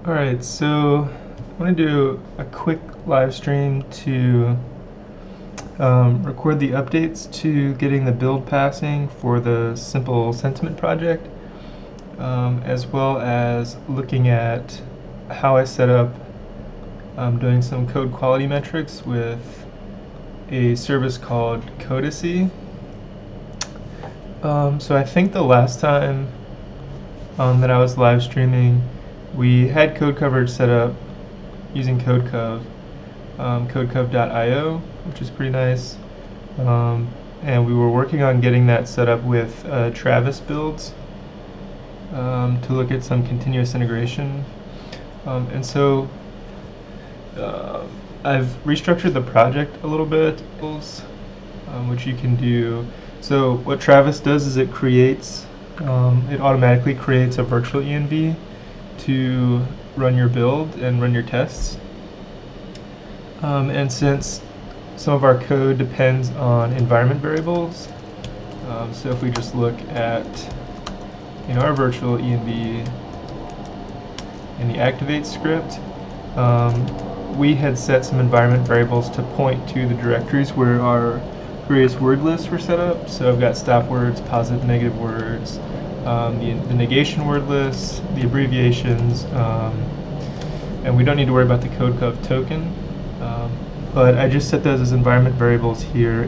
Alright, so I want to do a quick live stream to record the updates to getting the build passing for the simple sentiment project, as well as looking at how I set up doing some code quality metrics with a service called Codicy. So I think the last time that I was live streaming, we had code coverage set up using CodeCov, codecov.io, which is pretty nice. And we were working on getting that set up with Travis builds to look at some continuous integration. And so I've restructured the project a little bit, which you can do. So what Travis does is it automatically creates a virtual env to run your build and run your tests. And since some of our code depends on environment variables, so if we just look at our virtual env in the activate script, we had set some environment variables to point to the directories where our various word lists were set up. So I've got stop words, positive, negative words, the negation word lists, the abbreviations, and we don't need to worry about the codecov token. But I just set those as environment variables here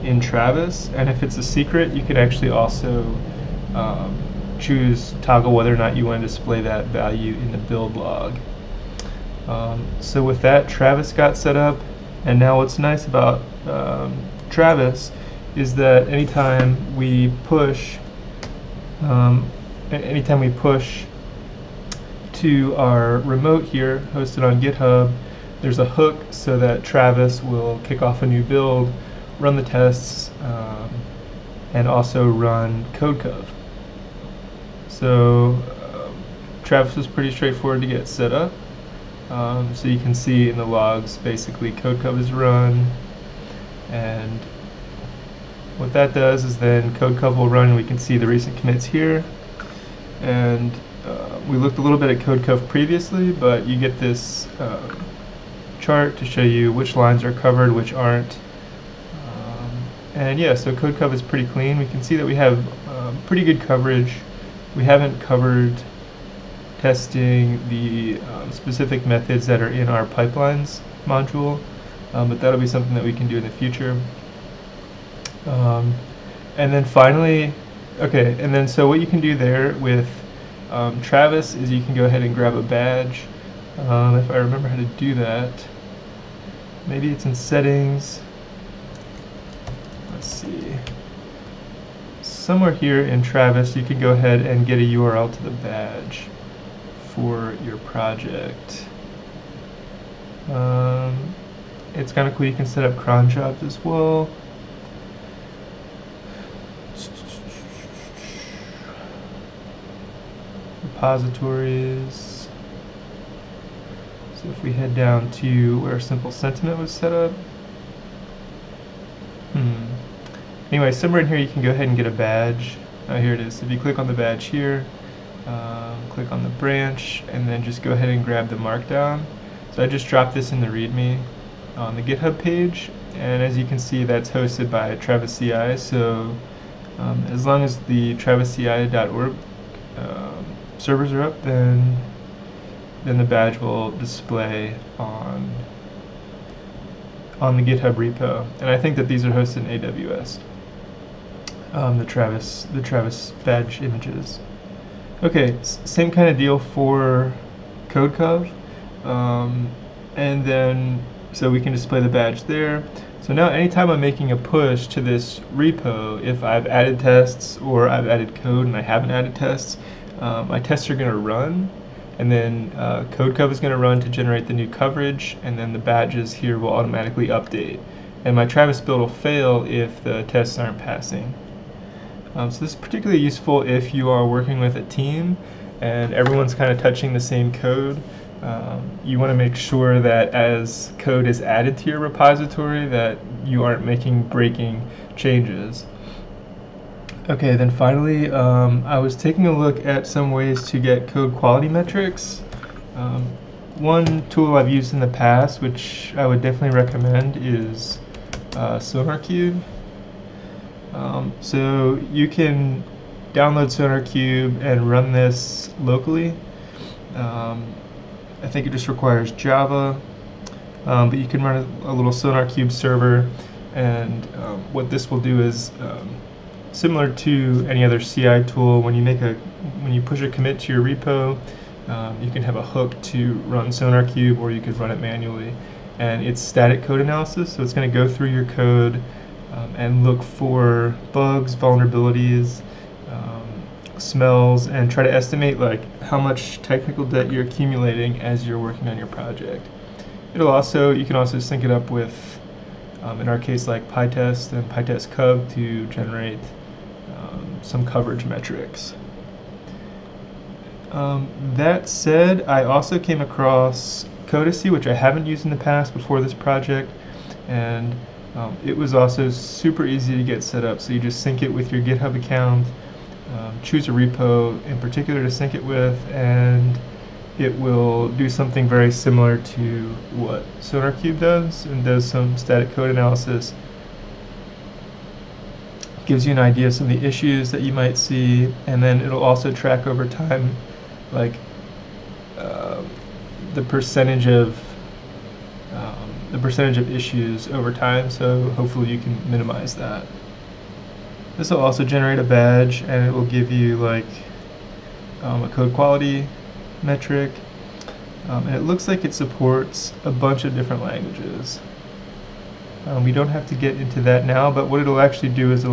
in Travis, and if it's a secret, you could actually also toggle whether or not you want to display that value in the build log. So with that, Travis got set up, and now what's nice about Travis is that anytime we push to our remote here hosted on GitHub, there's a hook so that Travis will kick off a new build, run the tests, and also run codecov. So Travis was pretty straightforward to get set up. So you can see in the logs, basically codecov is run, and what that does is then codecov will run and we can see the recent commits here. And we looked a little bit at codecov previously, but you get this chart to show you which lines are covered, which aren't. And yeah, so codecov is pretty clean. We can see that we have pretty good coverage. We haven't covered testing the specific methods that are in our pipelines module, but that'll be something that we can do in the future. And then finally, so what you can do there with Travis is you can go ahead and grab a badge. If I remember how to do that, maybe it's in settings. Let's see. Somewhere here in Travis, you can go ahead and get a URL to the badge for your project. It's kind of cool. You can set up cron jobs as well. Repositories. So if we head down to where simple sentiment was set up. Anyway, somewhere in here you can go ahead and get a badge. Here it is. If you click on the badge here, click on the branch, and then just go ahead and grab the markdown. So I just dropped this in the README on the GitHub page, and as you can see, that's hosted by Travis CI. So as long as the travisci.org servers are up, then the badge will display on the GitHub repo. And I think that these are hosted in AWS. The Travis badge images. Okay, same kind of deal for codecov, and then so we can display the badge there. So now anytime I'm making a push to this repo, if I've added tests or I've added code and I haven't added tests, my tests are going to run, and then codecov is going to run to generate the new coverage, and then the badges here will automatically update. And my Travis build will fail if the tests aren't passing. So this is particularly useful if you are working with a team and everyone's kind of touching the same code. You want to make sure that as code is added to your repository that you aren't making breaking changes. Okay, then finally, I was taking a look at some ways to get code quality metrics. One tool I've used in the past, which I would definitely recommend, is SonarQube. So you can download SonarQube and run this locally. I think it just requires Java, but you can run a little SonarQube server, and what this will do is similar to any other CI tool. When you push a commit to your repo, you can have a hook to run SonarQube, or you could run it manually. And it's static code analysis, so it's going to go through your code and look for bugs, vulnerabilities, smells, and try to estimate like how much technical debt you're accumulating as you're working on your project. You can also sync it up with, in our case, like PyTest and PyTest Cub to generate some coverage metrics. That said, I also came across Codacy, which I haven't used in the past before this project, and it was also super easy to get set up. So you just sync it with your GitHub account, choose a repo in particular to sync it with, and it will do something very similar to what SonarQube does, and does some static code analysis. Gives you an idea of some of the issues that you might see, and then it'll also track over time, like the percentage of issues over time. So hopefully you can minimize that. This will also generate a badge, and it will give you like a code quality metric, and it looks like it supports a bunch of different languages. We don't have to get into that now, but what it'll actually do is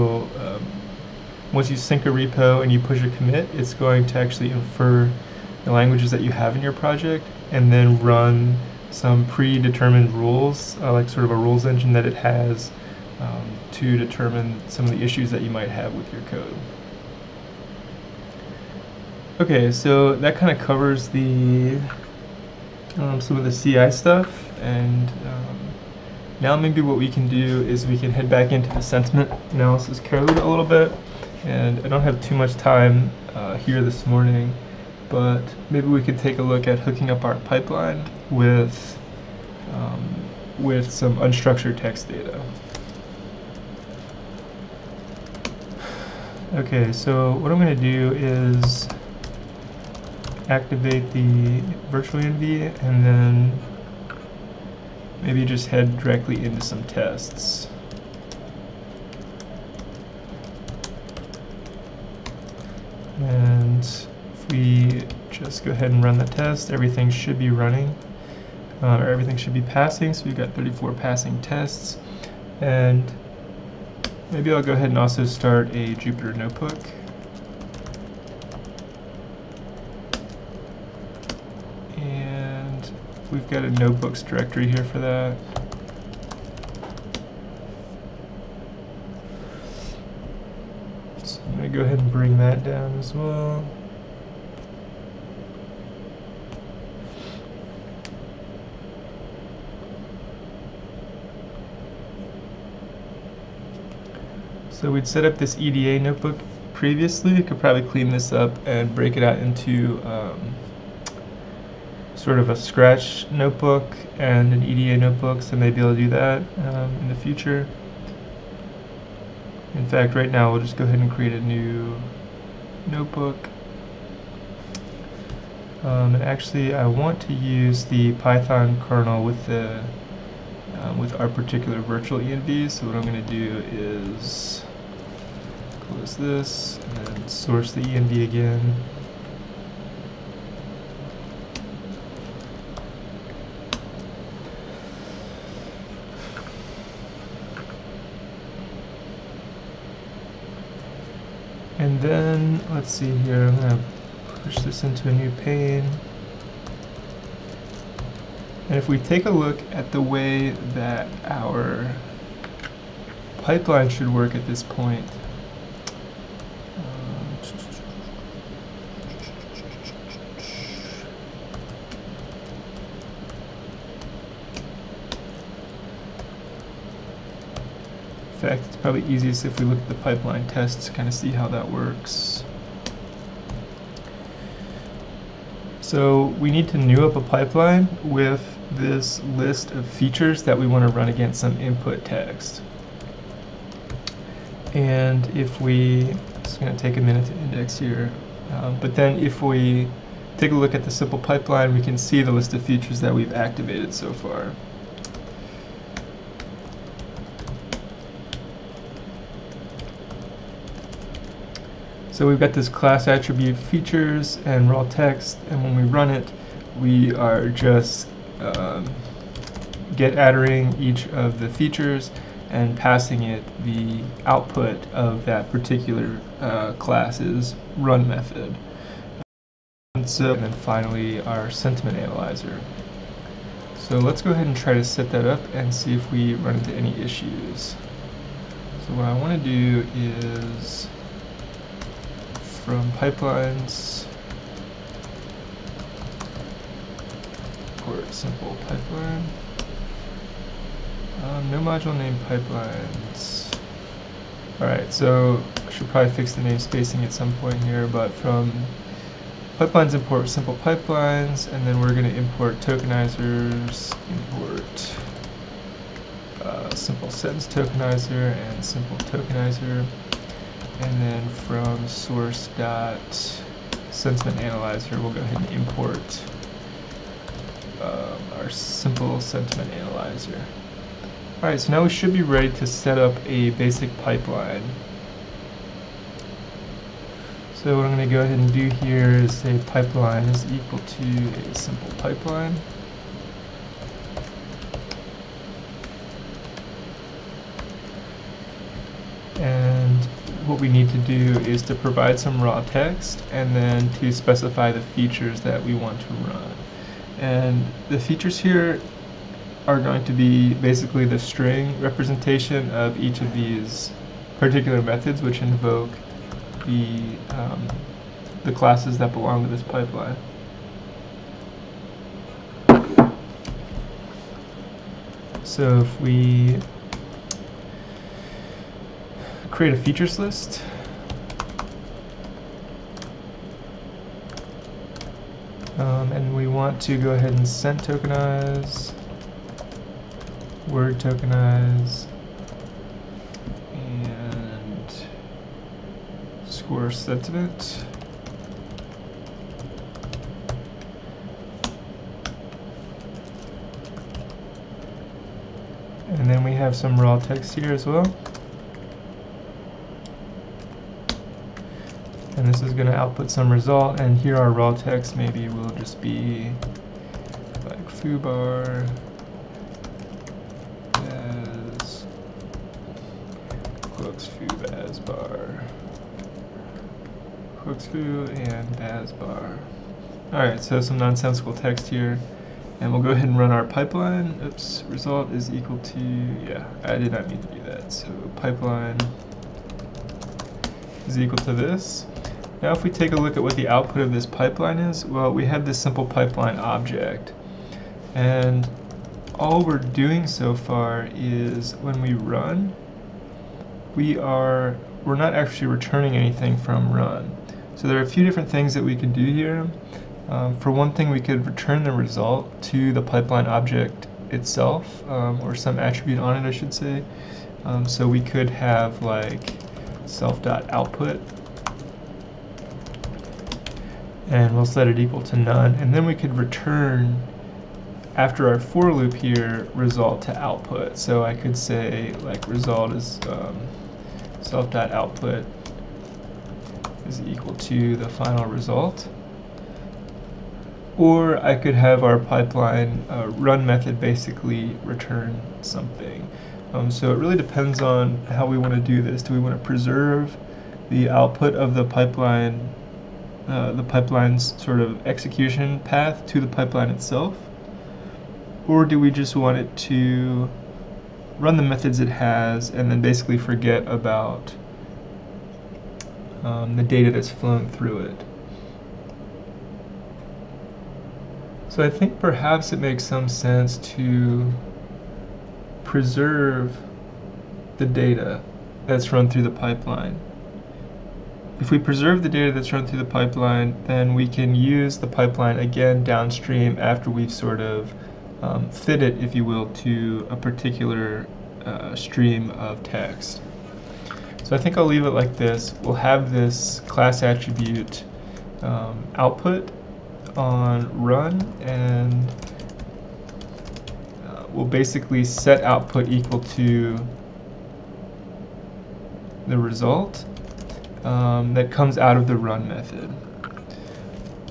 once you sync a repo and you push a commit, it's going to actually infer the languages that you have in your project and then run some predetermined rules, like sort of a rules engine that it has to determine some of the issues that you might have with your code. Okay, so that kind of covers the some of the CI stuff, and now maybe what we can do is we can head back into the sentiment analysis code a little bit. And I don't have too much time here this morning, but maybe we could take a look at hooking up our pipeline with some unstructured text data. Okay, so what I'm going to do is activate the virtual env, and then maybe just head directly into some tests. And if we just go ahead and run the test, everything should be running, or everything should be passing. So we've got 34 passing tests. And maybe I'll go ahead and also start a Jupyter notebook. And we've got a notebooks directory here for that. So I'm going to go ahead and bring that down as well. So we'd set up this EDA notebook previously. You could probably clean this up and break it out into sort of a Scratch notebook and an EDA notebook, so maybe I'll do that in the future. In fact, right now we'll just go ahead and create a new notebook. And actually, I want to use the Python kernel with the with our particular virtual env. So what I'm going to do is close this and then source the env again. And then, let's see here, I'm going to push this into a new pane. And if we take a look at the way that our pipeline should work at this point, in fact, it's probably easiest if we look at the pipeline tests to kind of see how that works. So we need to new up a pipeline with this list of features that we want to run against some input text. And if we, it's going to take a minute to index here, but then if we take a look at the simple pipeline, we can see the list of features that we've activated so far. So we've got this class attribute features and raw text, and when we run it, we are just get attering each of the features and passing it the output of that particular class's run method. And then finally our sentiment analyzer. So let's go ahead and try to set that up and see if we run into any issues. So what I want to do is from pipelines, import simple pipeline. No module name pipelines. Alright, so I should probably fix the name spacing at some point here, but from pipelines import simple pipelines, and then we're going to import tokenizers, import simple sentence tokenizer and simple tokenizer. And then from source dot sentiment analyzer, we'll go ahead and import our simple sentiment analyzer. Alright, so now we should be ready to set up a basic pipeline. So what I'm going to go ahead and do here is say pipeline is equal to a simple pipeline. And what we need to do is to provide some raw text and then to specify the features that we want to run. And the features here are going to be basically the string representation of each of these particular methods which invoke the classes that belong to this pipeline. So if we create a features list, and we want to go ahead and sent tokenize, word tokenize, and score sentiment. And then we have some raw text here as well. And this is going to output some result, and here our raw text maybe will just be like foobar as hooks foo as bar, hooks foo and as bar. Alright, so some nonsensical text here, and we'll go ahead and run our pipeline. Oops, result is equal to, yeah, I did not need to do that. So pipeline is equal to this. Now if we take a look at what the output of this pipeline is, well, we have this simple pipeline object, and all we're doing so far is when we run, we're not actually returning anything from run. So there are a few different things that we could do here. For one thing, we could return the result to the pipeline object itself, or some attribute on it, I should say. So we could have like self.output, and we'll set it equal to none, and then we could return, after our for loop here, result to output. So I could say like result is self.output is equal to the final result. Or I could have our pipeline run method basically return something. So it really depends on how we want to do this. Do we want to preserve the output of the pipeline, the pipeline's sort of execution path to the pipeline itself? Or do we just want it to run the methods it has and then basically forget about the data that's flown through it? So I think perhaps it makes some sense to preserve the data that's run through the pipeline. If we preserve the data that's run through the pipeline, then we can use the pipeline again downstream after we've sort of fit it, if you will, to a particular stream of text. So I think I'll leave it like this. We'll have this class attribute output on run, and we'll basically set output equal to the result that comes out of the run method.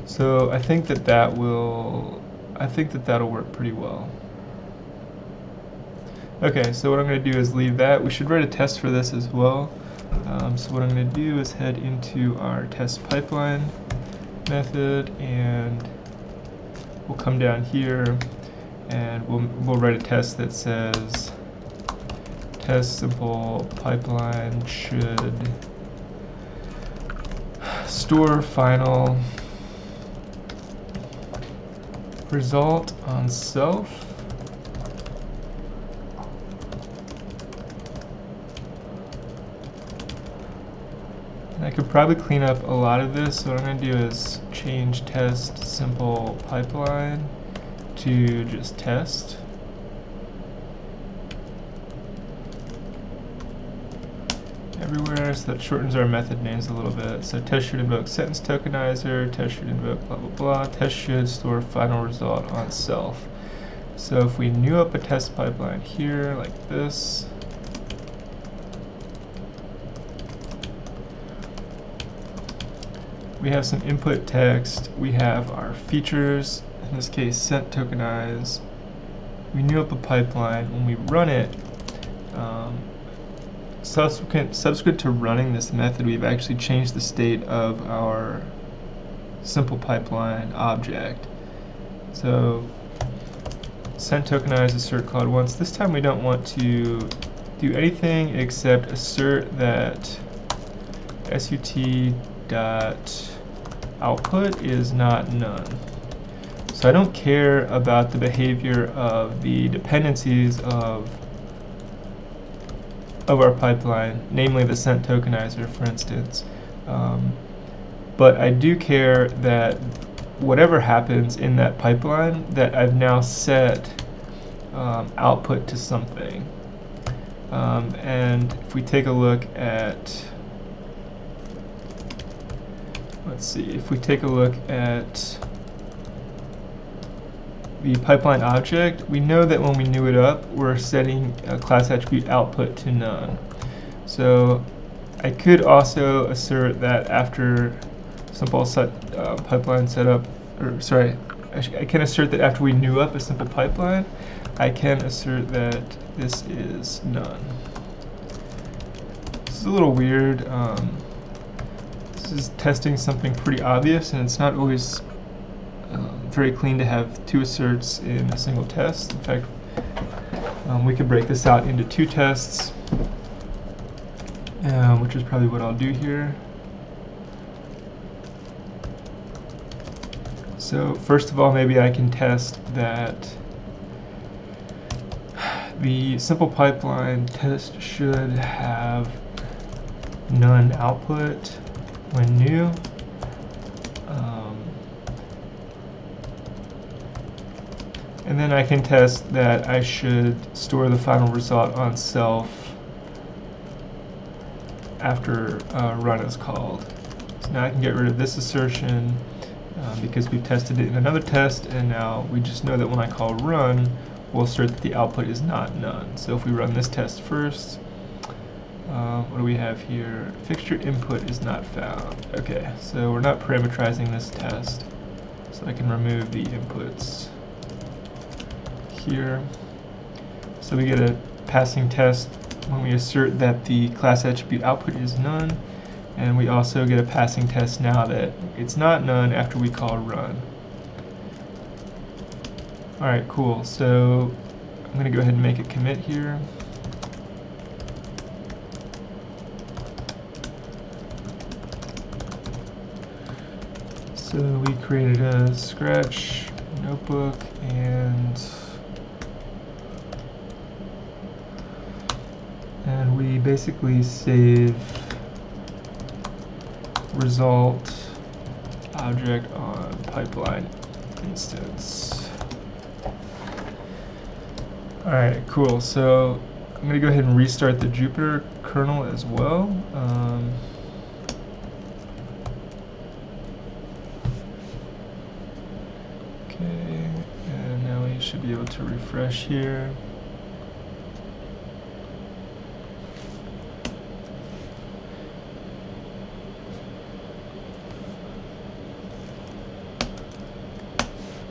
So I think that that'll work pretty well. Okay, so what I'm going to do is leave that. We should write a test for this as well. So what I'm going to do is head into our test pipeline method, and we'll come down here and we'll write a test that says test simple pipeline should store final result on self. And I could probably clean up a lot of this, so what I'm going to do is change test simple pipeline to just test. Everywhere, so that shortens our method names a little bit. So test should invoke sentence tokenizer, test should invoke blah blah blah, test should store final result on self. So if we new up a test pipeline here like this, we have some input text, we have our features, in this case sent tokenize, we new up a pipeline. When we run it, subsequent to running this method, we've actually changed the state of our simple pipeline object. So sent tokenize assert cloud once. This time we don't want to do anything except assert that sut dot output is not none. So I don't care about the behavior of the dependencies of our pipeline, namely the sent tokenizer, for instance. But I do care that whatever happens in that pipeline, that I've now set output to something. And if we take a look at, let's see, if we take a look at the pipeline object, we know that when we new it up, we're setting a class attribute output to none. So I could also assert that after simple pipeline setup, or sorry, I can assert that after we new up a simple pipeline, I can assert that this is none. This is a little weird. This is testing something pretty obvious, and it's not always very clean to have two asserts in a single test. In fact, we could break this out into two tests, which is probably what I'll do here. So first of all, maybe I can test that the simple pipeline test should have none output when new. And then I can test that I should store the final result on self after run is called. So now I can get rid of this assertion because we've tested it in another test, and now we just know that when I call run, we'll assert that the output is not none. So if we run this test first, what do we have here? Fixture input is not found. Okay, so we're not parameterizing this test, so I can remove the inputs here. So we get a passing test when we assert that the class attribute output is none, and we also get a passing test now that it's not none after we call run. Alright, cool. So I'm going to go ahead and make a commit here. So we created a Scratch notebook, and and we basically save result object on pipeline instance. Alright, cool. So I'm going to go ahead and restart the Jupyter kernel as well. Okay, and now we should be able to refresh here.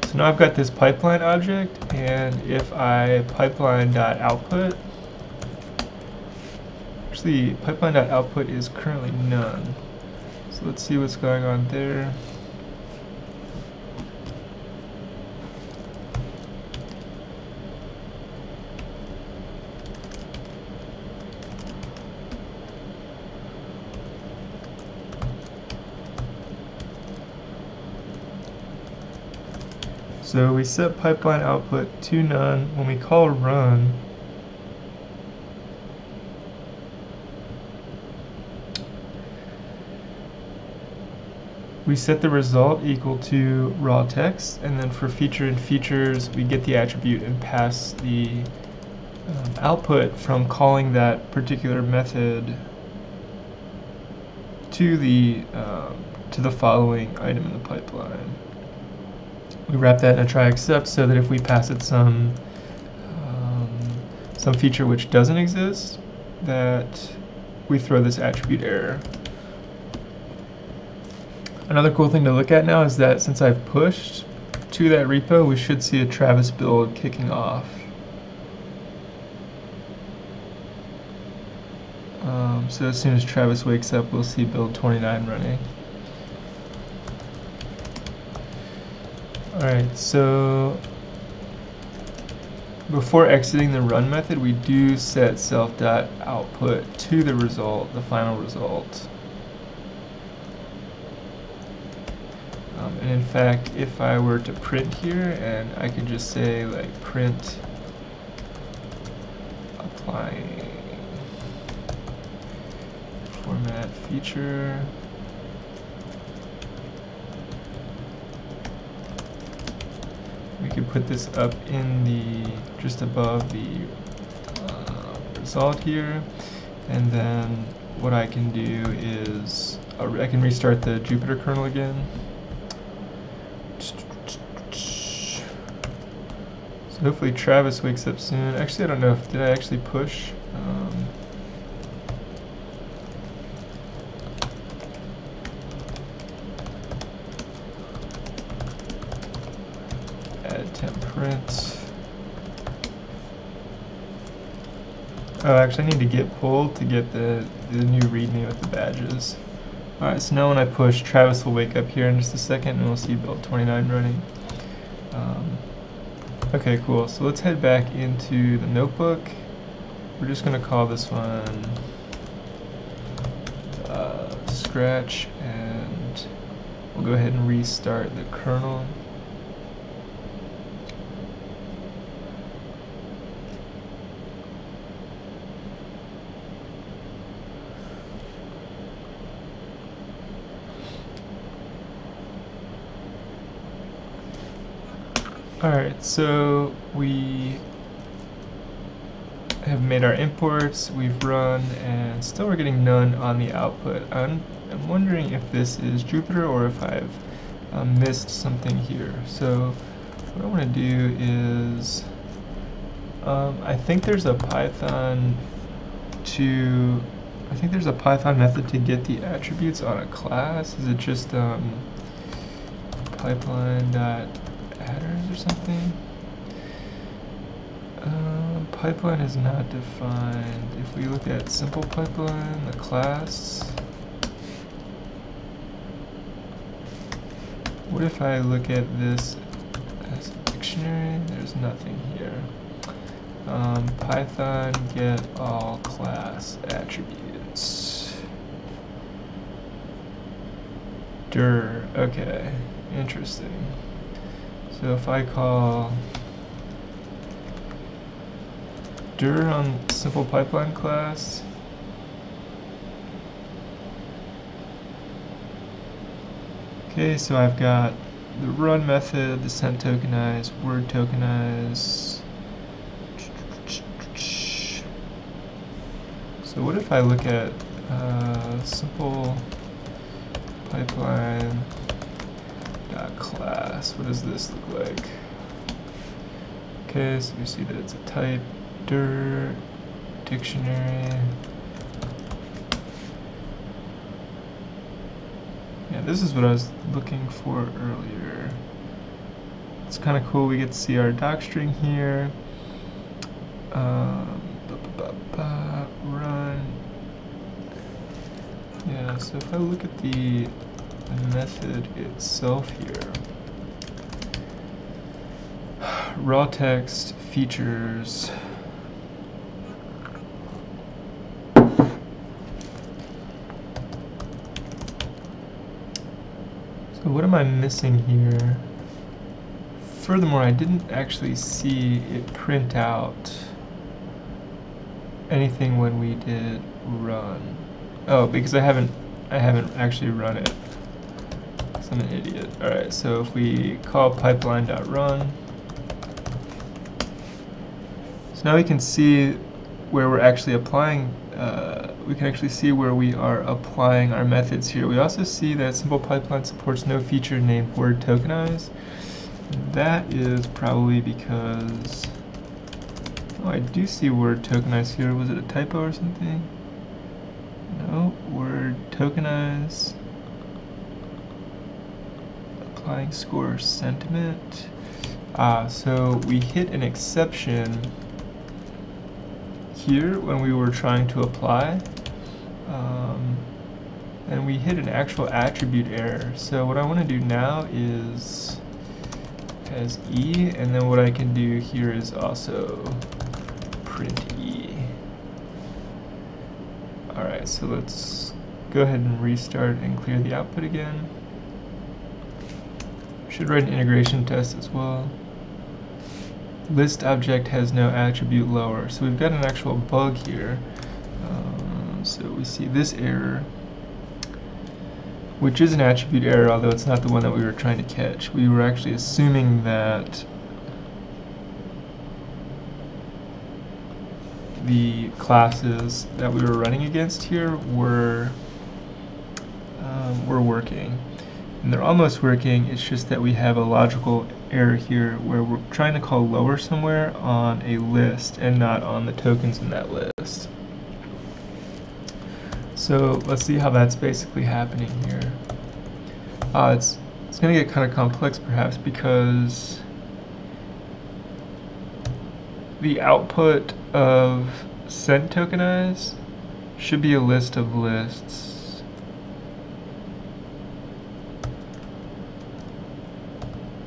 So now I've got this pipeline object, and if I pipeline.output, actually pipeline.output is currently none. So let's see what's going on there. So we set pipeline output to none. When we call run, we set the result equal to raw text, and then for feature and features, we get the attribute and pass the output from calling that particular method to the following item in the pipeline. We wrap that in a try except so that if we pass it some feature which doesn't exist, that we throw this attribute error. Another cool thing to look at now is that since I've pushed to that repo, we should see a Travis build kicking off. So as soon as Travis wakes up, we'll see build 29 running. Alright, so before exiting the run method, we do set self.output to the result, the final result. And in fact, if I were to print here, and I could just say like print applying format feature, we could put this up in the, just above the result here, and then what I can do is, I can restart the Jupyter kernel again. So hopefully Travis wakes up soon. Actually, I don't know if, did I actually push? Add temp print. Oh, actually I need to get pulled to get the new readme with the badges. Alright, so now when I push, Travis will wake up here in just a second and we'll see build 29 running. Okay, cool. So let's head back into the notebook. We're just going to call this one Scratch, and we'll go ahead and restart the kernel. Alright, so we have made our imports, we've run, and still we're getting none on the output. I'm wondering if this is Jupyter or if I've missed something here. So what I want to do is, I think there's a Python method to get the attributes on a class. Is it just pipeline.adders or something? Pipeline is not defined. If we look at simple pipeline, the class, what if I look at this as a dictionary? There's nothing here. Python get all class attributes. Dir, okay, interesting. So if I call dir on simple pipeline class. Okay, so I've got the run method, the sent tokenize, word tokenize. So what if I look at simple pipeline class? What does this look like? Okay, so we see that it's a type dir dictionary. Yeah, this is what I was looking for earlier. It's kind of cool. We get to see our docstring here. Run. Yeah, so if I look at the method itself here, raw text features. So what am I missing here? Furthermore, I didn't actually see it print out anything when we did run. Oh, because I haven't actually run it. So I'm an idiot. All right, so if we call pipeline.run, so now we can see where we're actually applying. We can actually see where we are applying our methods here. We also see that simple pipeline supports no feature named word tokenize. That is probably because, oh, I do see word tokenize here. Was it a typo or something? No, word tokenize. Applying score sentiment. So we hit an exception here when we were trying to apply. And we hit an actual attribute error. So what I want to do now is as E, and then what I can do here is also print E. Alright, so let's go ahead and restart and clear the output again. Should write an integration test as well. List object has no attribute lower. So we've got an actual bug here. So we see this error, which is an attribute error, although it's not the one that we were trying to catch. We were actually assuming that the classes that we were running against here were working. And they're almost working, it's just that we have a logical error here where we're trying to call lower somewhere on a list and not on the tokens in that list. So let's see how that's basically happening here. It's going to get kind of complex perhaps because the output of sent tokenize should be a list of lists.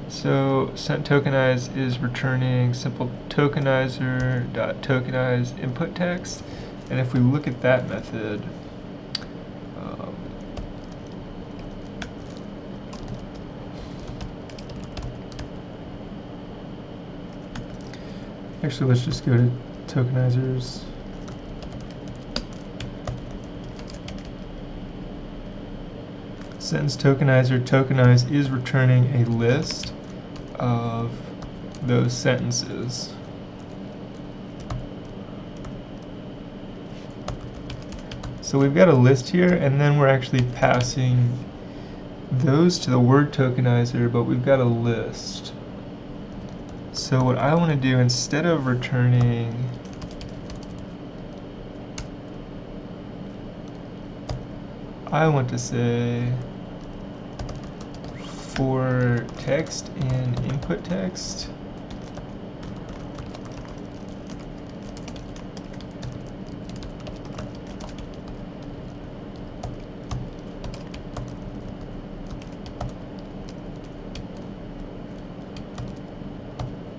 So sent tokenize is returning simple tokenizer.tokenize input text, and if we look at that method, actually let's just go to tokenizers. Sentence tokenizer tokenize is returning a list of those sentences. So we've got a list here, and then we're actually passing those to the word tokenizer, but we've got a list. So what I want to do, instead of returning I want to say for text and input text,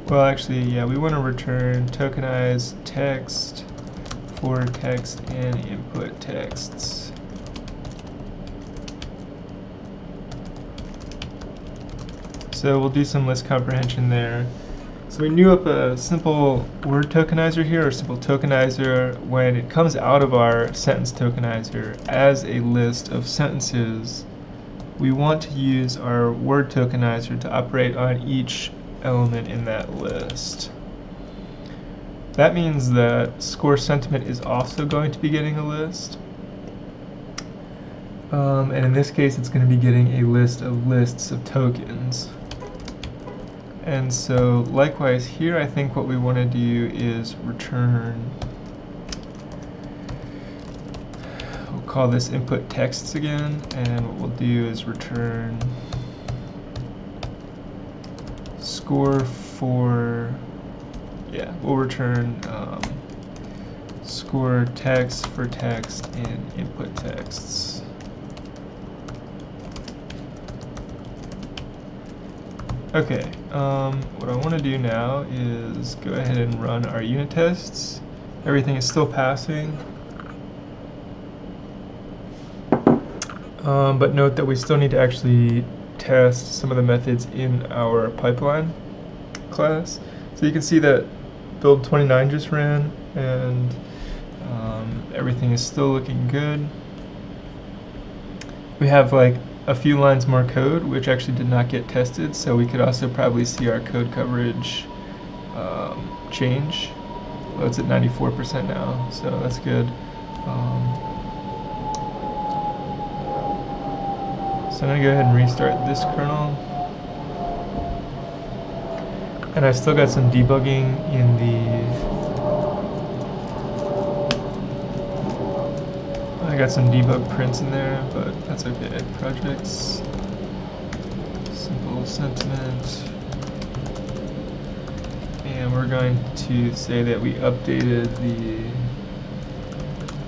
well actually yeah, we want to return tokenize text for text and input texts. So we'll do some list comprehension there. So we knew up a simple word tokenizer here, or simple tokenizer, when it comes out of our sentence tokenizer as a list of sentences. We want to use our word tokenizer to operate on each element in that list. That means that score sentiment is also going to be getting a list. And in this case, it's going to be getting a list of lists of tokens. And so likewise here, I think what we want to do is return, we'll call this input texts again, and what we'll do is return score for, we'll return score text for text and input texts. Okay, what I want to do now is go ahead and run our unit tests. Everything is still passing. But note that we still need to actually test some of the methods in our pipeline class. So you can see that build 29 just ran, and everything is still looking good. We have like a few lines more code which actually did not get tested, so we could also probably see our code coverage change. Well, it's at 94% now, so that's good. So I'm going to go ahead and restart this kernel. And I still got some debugging in I got some debug prints in there, but that's okay. Projects, simple sentiment, and we're going to say that we updated the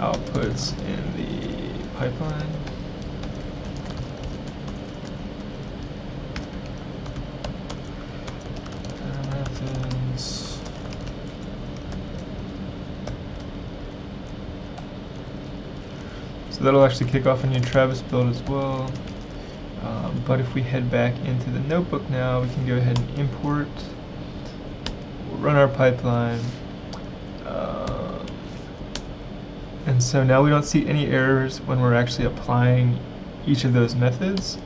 outputs in the pipeline. Methods. So that'll actually kick off a new Travis build as well. But if we head back into the notebook now, we can go ahead and import. We'll run our pipeline. And so now we don't see any errors when we're actually applying each of those methods.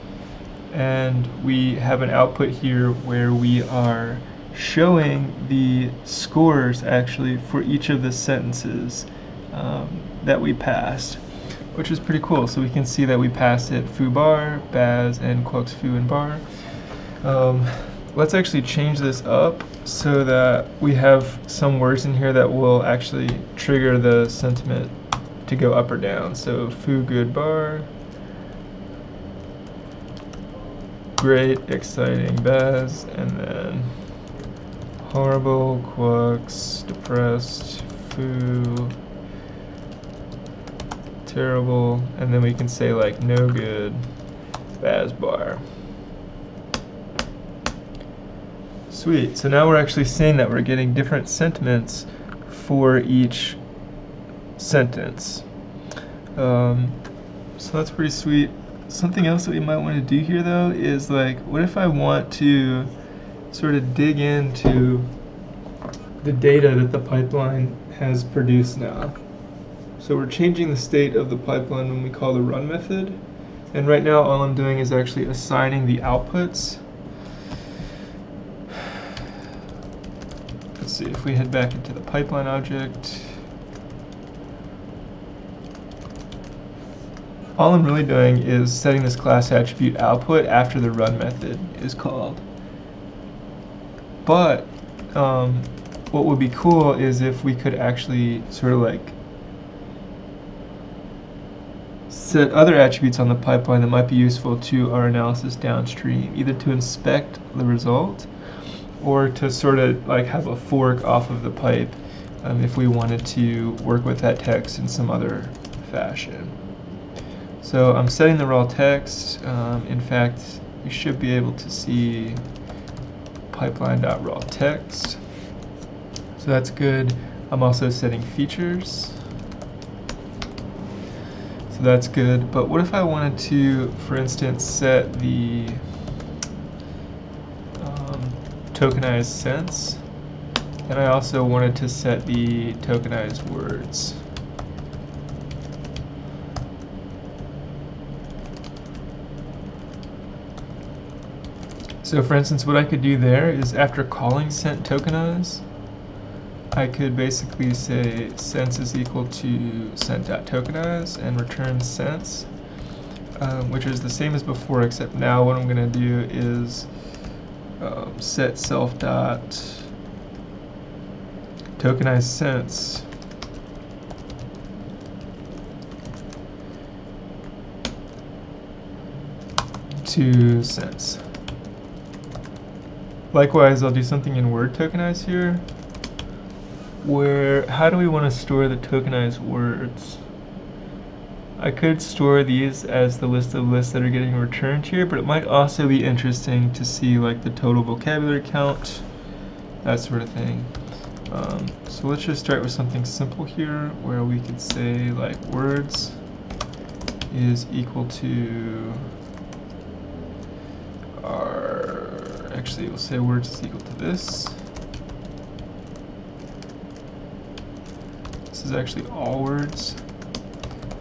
And we have an output here where we are showing the scores actually for each of the sentences that we passed, which is pretty cool. So we can see that we passed it foo bar, baz, and quotes foo and bar. Let's actually change this up so that we have some words in here that will actually trigger the sentiment to go up or down. So foo good bar, great, exciting, baz, and then horrible, quotes, depressed, foo, terrible, and then we can say like no good, baz bar. Sweet, so now we're actually seeing that we're getting different sentiments for each sentence. So that's pretty sweet. Something else that we might want to do here though is like, what if I want to sort of dig into the data that the pipeline has produced now. So we're changing the state of the pipeline when we call the run method, and right now all I'm doing is actually assigning the outputs. Let's see, if we head back into the pipeline object, all I'm really doing is setting this class attribute output after the run method is called. But what would be cool is if we could actually sort of like set other attributes on the pipeline that might be useful to our analysis downstream, either to inspect the result or to sort of like have a fork off of the pipe if we wanted to work with that text in some other fashion. So I'm setting the raw text. In fact, you should be able to see pipeline.raw text. So that's good. I'm also setting features. So that's good. But what if I wanted to, for instance, set the tokenized sense? And I also wanted to set the tokenized words. So for instance, what I could do there is after calling sent_tokenize, I could basically say sense is equal to sent.tokenize and return sense, which is the same as before, except now what I'm going to do is set self.tokenize sense to sense. Likewise, I'll do something in word tokenize here, where how do we want to store the tokenized words? I could store these as the list of lists that are getting returned here, but it might also be interesting to see like the total vocabulary count, that sort of thing. So let's just start with something simple here, where we could say like words is equal to actually we'll say words is equal to this. This is actually all words.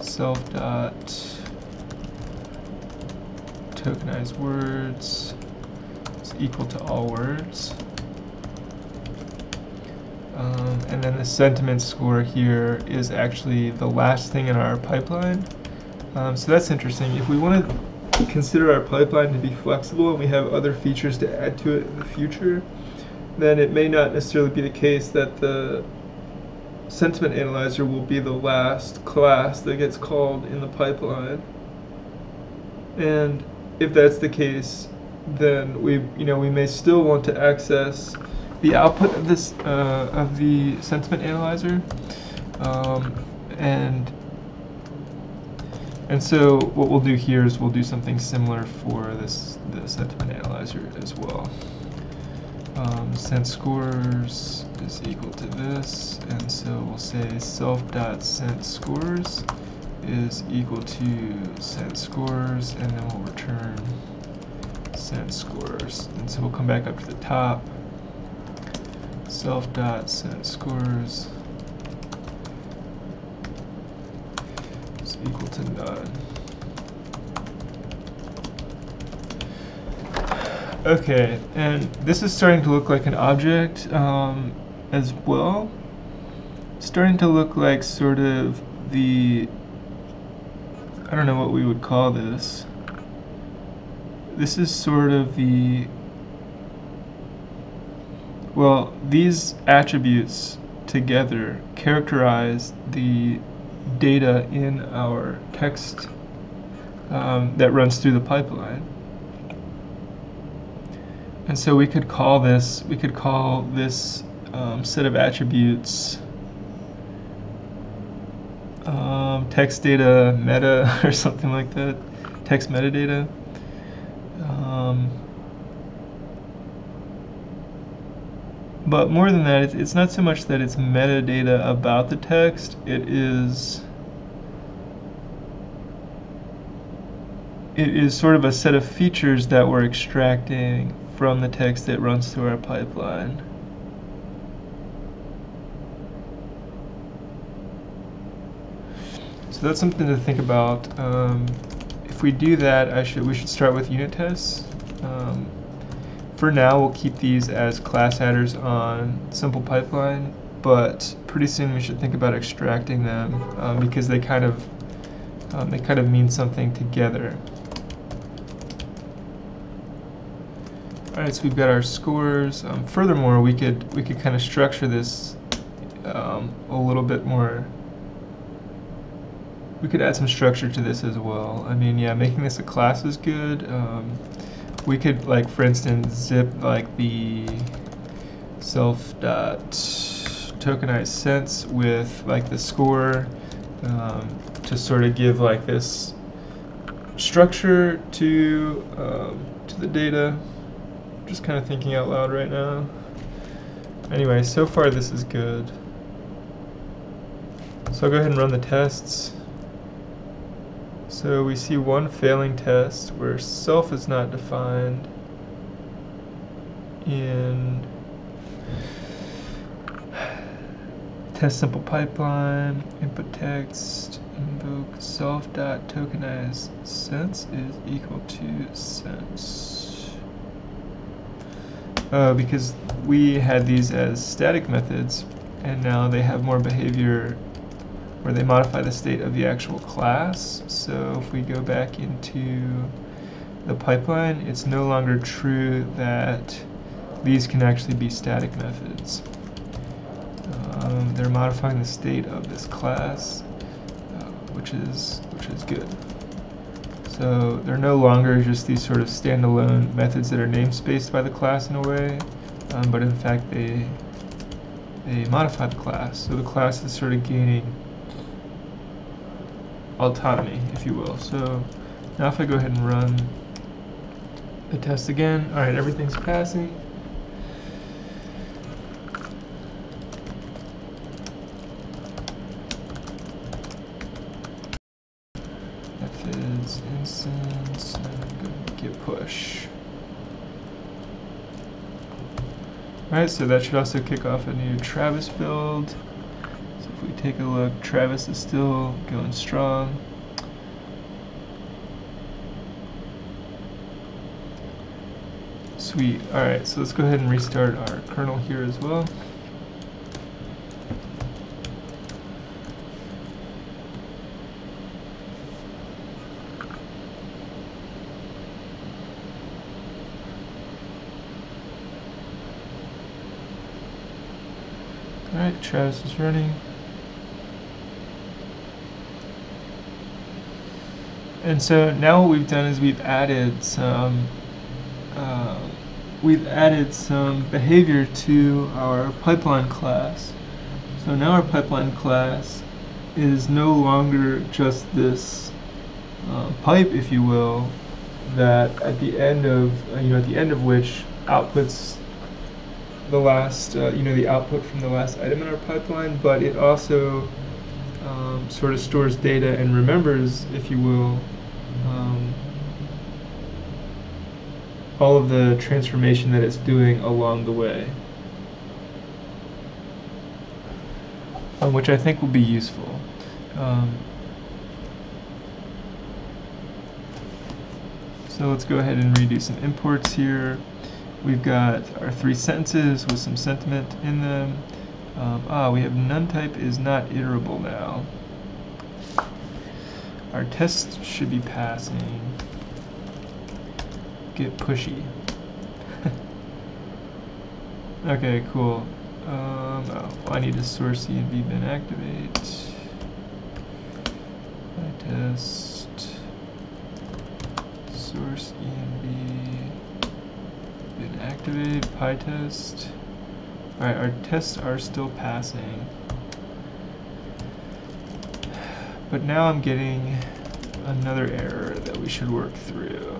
Self.tokenize words is equal to all words. And then the sentiment score here is actually the last thing in our pipeline. So that's interesting. If we want to consider our pipeline to be flexible and we have other features to add to it in the future, then it may not necessarily be the case that the sentiment analyzer will be the last class that gets called in the pipeline. And if that's the case, then we may still want to access the output of this of the sentiment analyzer, and so what we'll do here is we'll do something similar for the sentiment analyzer as well. Sent scores is equal to this, and so we'll say self.sent scores is equal to sent scores, and then we'll return sent scores. And so we'll come back up to the top. Self.sent scores is equal to none. Okay, and this is starting to look like an object as well. It's starting to look like sort of the, I don't know what we would call this. This is sort of the, well, these attributes together characterize the data in our text that runs through the pipeline. And so we could call this set of attributes text data meta or something like that, text metadata. But more than that, it's not so much that it's metadata about the text, it is sort of a set of features that we're extracting from the text that runs through our pipeline. So that's something to think about. If we do that, we should start with unit tests. For now, we'll keep these as class adders on simple pipeline, but pretty soon we should think about extracting them because they kind of mean something together. All right, so we've got our scores. Furthermore, we could kind of structure this a little bit more. We could add some structure to this as well. I mean, yeah, making this a class is good. We could, like, for instance, zip like the self.tokenize sense with like the score to sort of give like this structure to the data. Just kind of thinking out loud right now. Anyway, so far this is good. So I'll go ahead and run the tests. So we see one failing test where self is not defined in test simple pipeline, input text, invoke self.tokenize sense is equal to sense. Because we had these as static methods, and now they have more behavior where they modify the state of the actual class. So if we go back into the pipeline, it's no longer true that these can actually be static methods. They're modifying the state of this class, which is good. So they're no longer just these sort of standalone methods that are namespaced by the class in a way, but in fact they modify the class. So the class is sort of gaining autonomy, if you will. So now if I go ahead and run the test again, all right, everything's passing. Methods, instance, and git push. Alright, so that should also kick off a new Travis build. So if we take a look, Travis is still going strong. Sweet. Alright, so let's go ahead and restart our kernel here as well. Alright, Travis is running. And so now what we've done is we've added some behavior to our pipeline class. So now our pipeline class is no longer just this pipe, if you will, that at the end of which outputs the last, the output from the last item in our pipeline, but it also sort of stores data and remembers, if you will, all of the transformation that it's doing along the way, which I think will be useful. So let's go ahead and redo some imports here. We've got our 3 sentences with some sentiment in them. We have none type is not iterable now. Our test should be passing. Get pushy. Okay, cool. I need to source env bin activate. Test source env bin activate pytest. Alright, our tests are still passing. But now I'm getting another error that we should work through.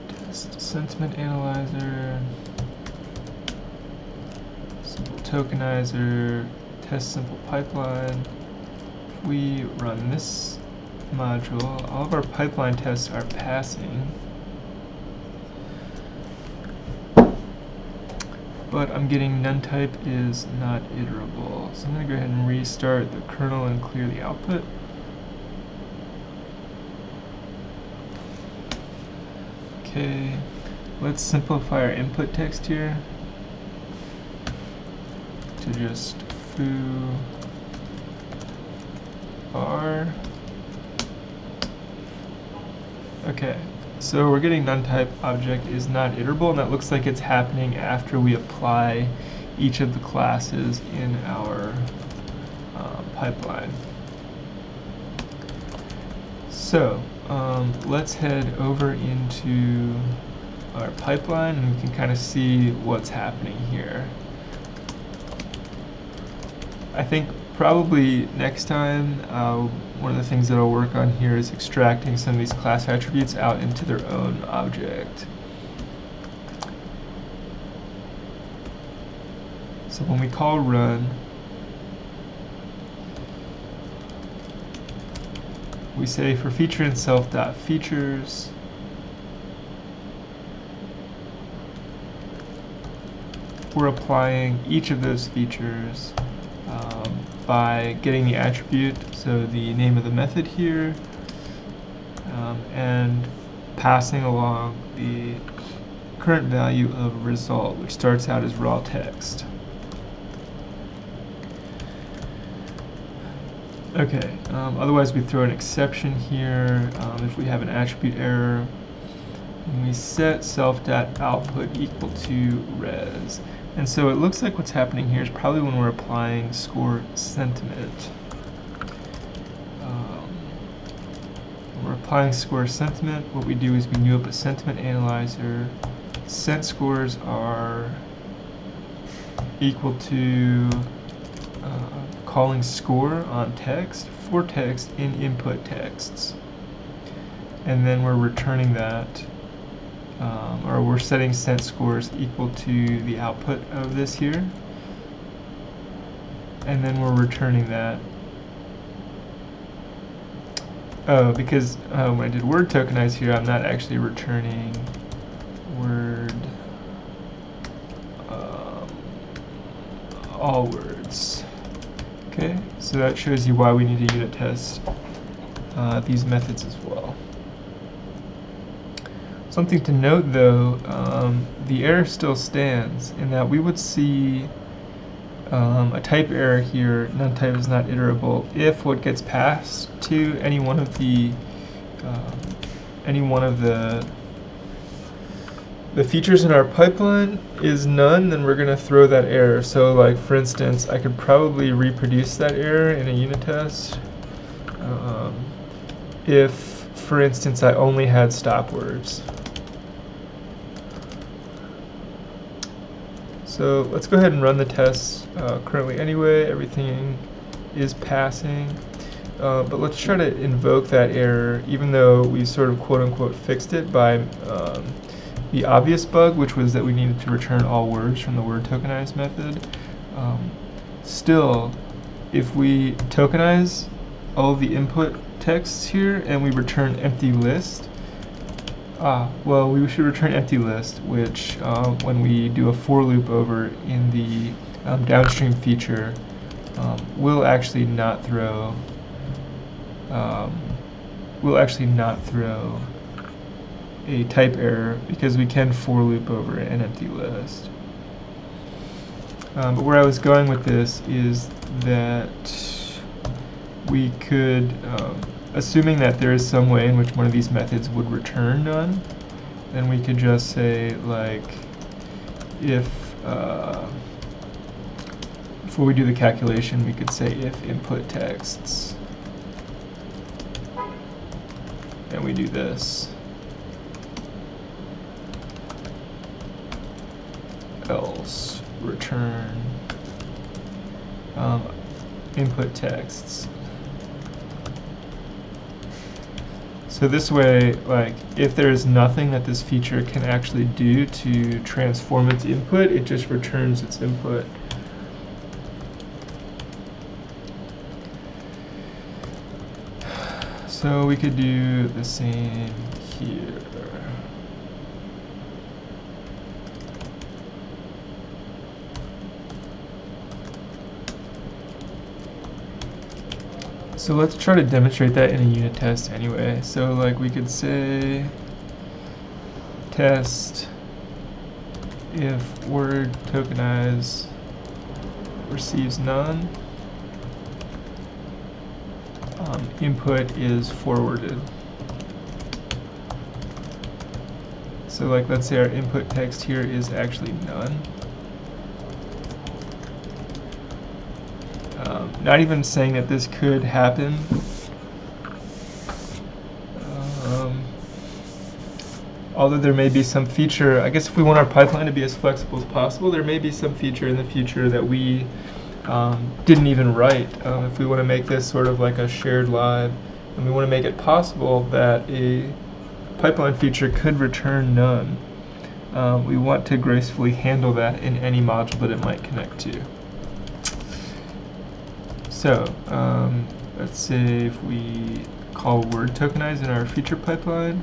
Test sentiment analyzer, simple tokenizer, test simple pipeline. If we run this module, all of our pipeline tests are passing. But I'm getting none type is not iterable. So I'm going to go ahead and restart the kernel and clear the output. Okay, let's simplify our input text here to just foo r. Okay. So we're getting none type object is not iterable, and that looks like it's happening after we apply each of the classes in our pipeline. So let's head over into our pipeline and we can kind of see what's happening here. I think probably next time, one of the things that I'll work on here is extracting some of these class attributes out into their own object. So when we call run, we say for feature and self.features, we're applying each of those features by getting the attribute, so the name of the method here, and passing along the current value of result, which starts out as raw text. Okay, otherwise we throw an exception here if we have an attribute error, and we set self.output equal to res. And so it looks like what's happening here is probably when we're applying score sentiment. When we're applying score sentiment, what we do is we new up a sentiment analyzer. Sent scores are equal to calling score on text for text in input texts. And then we're returning that, or we're setting sent scores equal to the output of this here. And then we're returning that. Oh, because when I did word tokenize here, I'm not actually returning word, all words. Okay, so that shows you why we need to unit test these methods as well. Something to note though, the error still stands in that we would see a type error here, none type is not iterable, if what gets passed to any one of the features in our pipeline is none, then we're going to throw that error. So like for instance, I could probably reproduce that error in a unit test if, for instance, I only had stop words. So let's go ahead and run the tests currently anyway. Everything is passing. But let's try to invoke that error, even though we sort of quote-unquote fixed it by the obvious bug, which was that we needed to return all words from the word tokenize method. Still, if we tokenize all of the input texts here and we return empty list, well, we should return empty list, which when we do a for loop over in the downstream feature, will actually not throw a type error because we can for loop over an empty list. But where I was going with this is that we could, assuming that there is some way in which one of these methods would return none, then we could just say, like, if before we do the calculation, we could say if input texts, and we do this, else return input texts. So this way, like, if there is nothing that this feature can actually do to transform its input, it just returns its input. So we could do the same here. So let's try to demonstrate that in a unit test anyway. So like we could say test if word tokenize receives none, input is forwarded. So like let's say our input text here is actually none. Not even saying that this could happen. Although there may be some feature, I guess if we want our pipeline to be as flexible as possible, there may be some feature in the future that we didn't even write. If we want to make this sort of like a shared live, and we want to make it possible that a pipeline feature could return none, we want to gracefully handle that in any module that it might connect to. So let's say if we call word tokenize in our feature pipeline,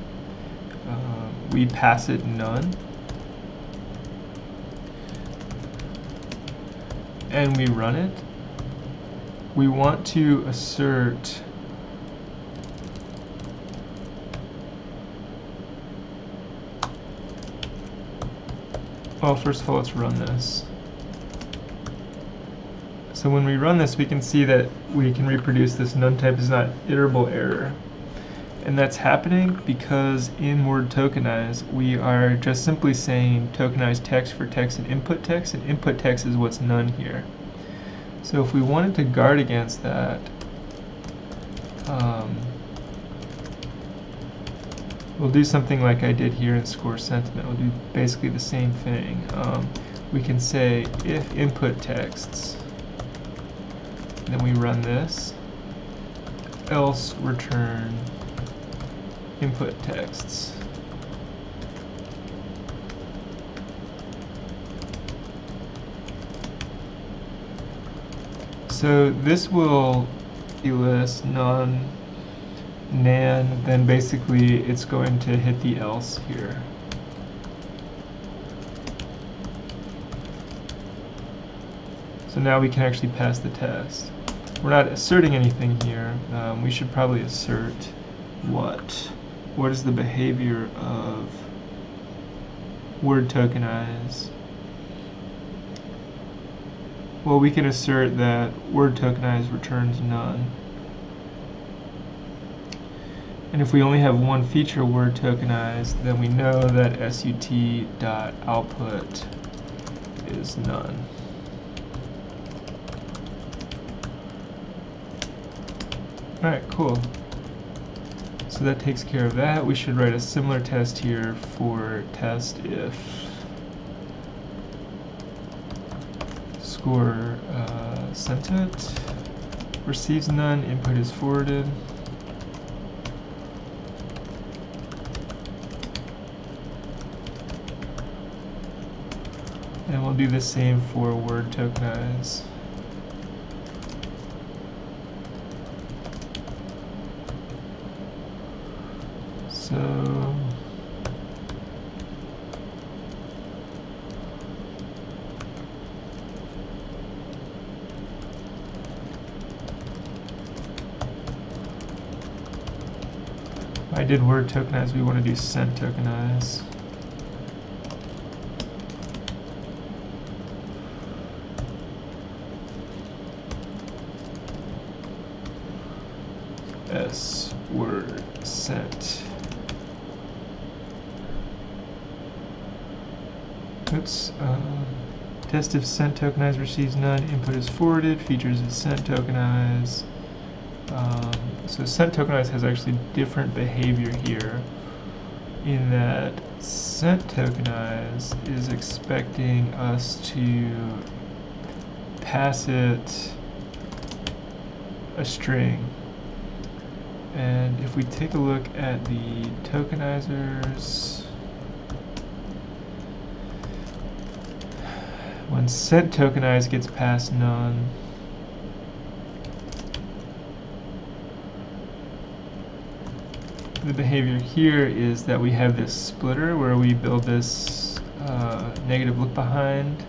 we pass it none. and we run it, we want to assert well, first of all, let's run this. So when we run this, we can see that we can reproduce this none type is not iterable error. And that's happening because in word tokenize, we are just simply saying tokenize text for text and input text is what's none here. So if we wanted to guard against that, we'll do something like I did here in score sentiment. We'll do basically the same thing. We can say if input texts, then we run this, else return input texts. So this will list non nan, then basically it's going to hit the else here. So now we can actually pass the test. We're not asserting anything here. We should probably assert what? What is the behavior of word tokenize? Well, we can assert that word tokenize returns none. And if we only have one feature word tokenized, then we know that sut.output is none. Alright, cool. So that takes care of that. We should write a similar test here for test if score sent it, receives none, input is forwarded. And we'll do the same for word tokenize. So I did word tokenize, we want to do sent tokenize. S word sent. Oops. Test if sent tokenize receives none, input is forwarded, features is sent tokenize. So sent tokenize has actually different behavior here in that sent tokenize is expecting us to pass it a string. And if we take a look at the tokenizers, when sent tokenize gets passed none, the behavior here is that we have this splitter where we build this negative look behind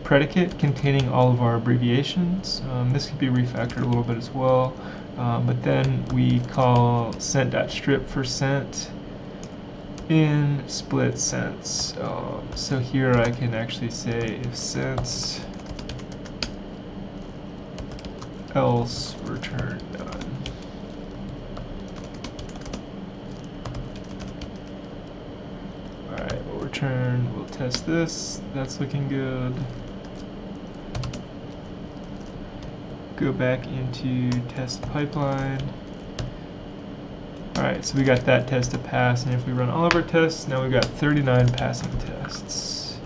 predicate containing all of our abbreviations. This could be refactored a little bit as well, but then we call sent.strip for sent in split sense. So here I can actually say if sent else return none. Alright, we'll return, we'll test this, that's looking good. Go back into test pipeline. Alright, so we got that test to pass, and if we run all of our tests, now we've got 39 passing tests.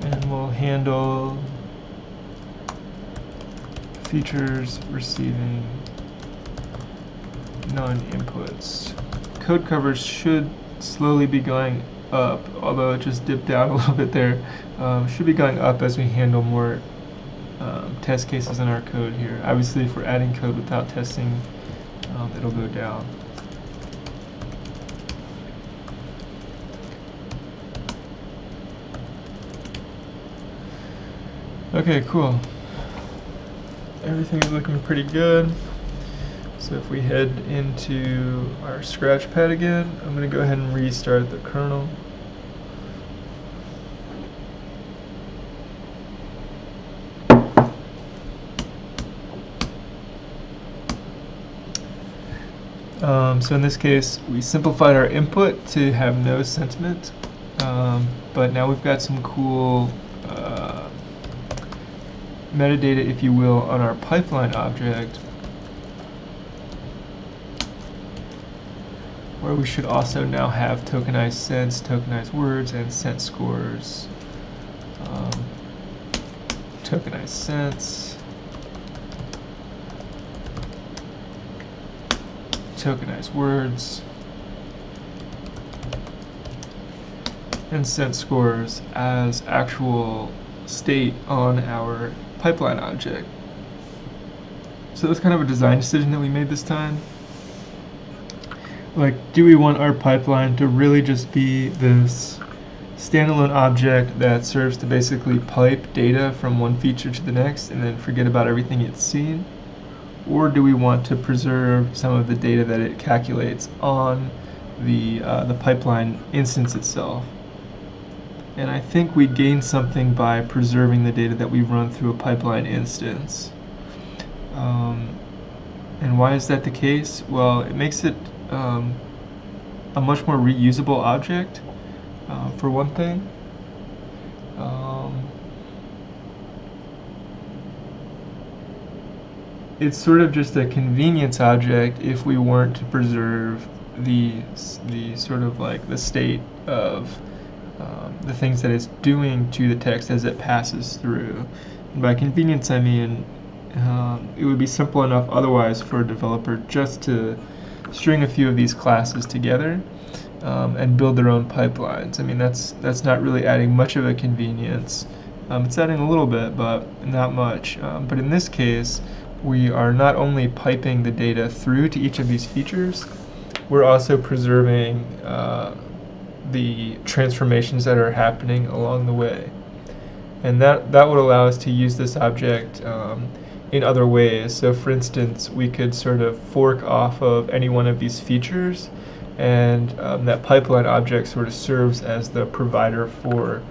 And we'll handle features receiving non-inputs. Code coverage should slowly be going up, although it just dipped down a little bit there. Should be going up as we handle more test cases in our code here. Obviously, if we're adding code without testing it'll go down. Okay, cool. Everything is looking pretty good. So if we head into our Scratchpad again, I'm going to go ahead and restart the kernel. So in this case, we simplified our input to have no sentiment, but now we've got some cool metadata, if you will, on our pipeline object, where we should also now have tokenized cents, tokenized words, and cent scores. Tokenized cents, tokenized words, and cent scores as actual state on our pipeline object. So that's kind of a design decision that we made this time. Like, do we want our pipeline to really just be this standalone object that serves to basically pipe data from one feature to the next and then forget about everything it's seen? Or do we want to preserve some of the data that it calculates on the pipeline instance itself? And I think we gain something by preserving the data that we run through a pipeline instance. And why is that the case? Well, it makes it a much more reusable object, for one thing. It's sort of just a convenience object if we weren't to preserve the sort of like the state of the things that it's doing to the text as it passes through. And by convenience, I mean it would be simple enough otherwise for a developer just to string a few of these classes together and build their own pipelines. I mean, that's not really adding much of a convenience. It's adding a little bit, but not much. But in this case, we are not only piping the data through to each of these features, we're also preserving the transformations that are happening along the way. And that would allow us to use this object in other ways. So for instance, we could sort of fork off of any one of these features, and that pipeline object sort of serves as the provider for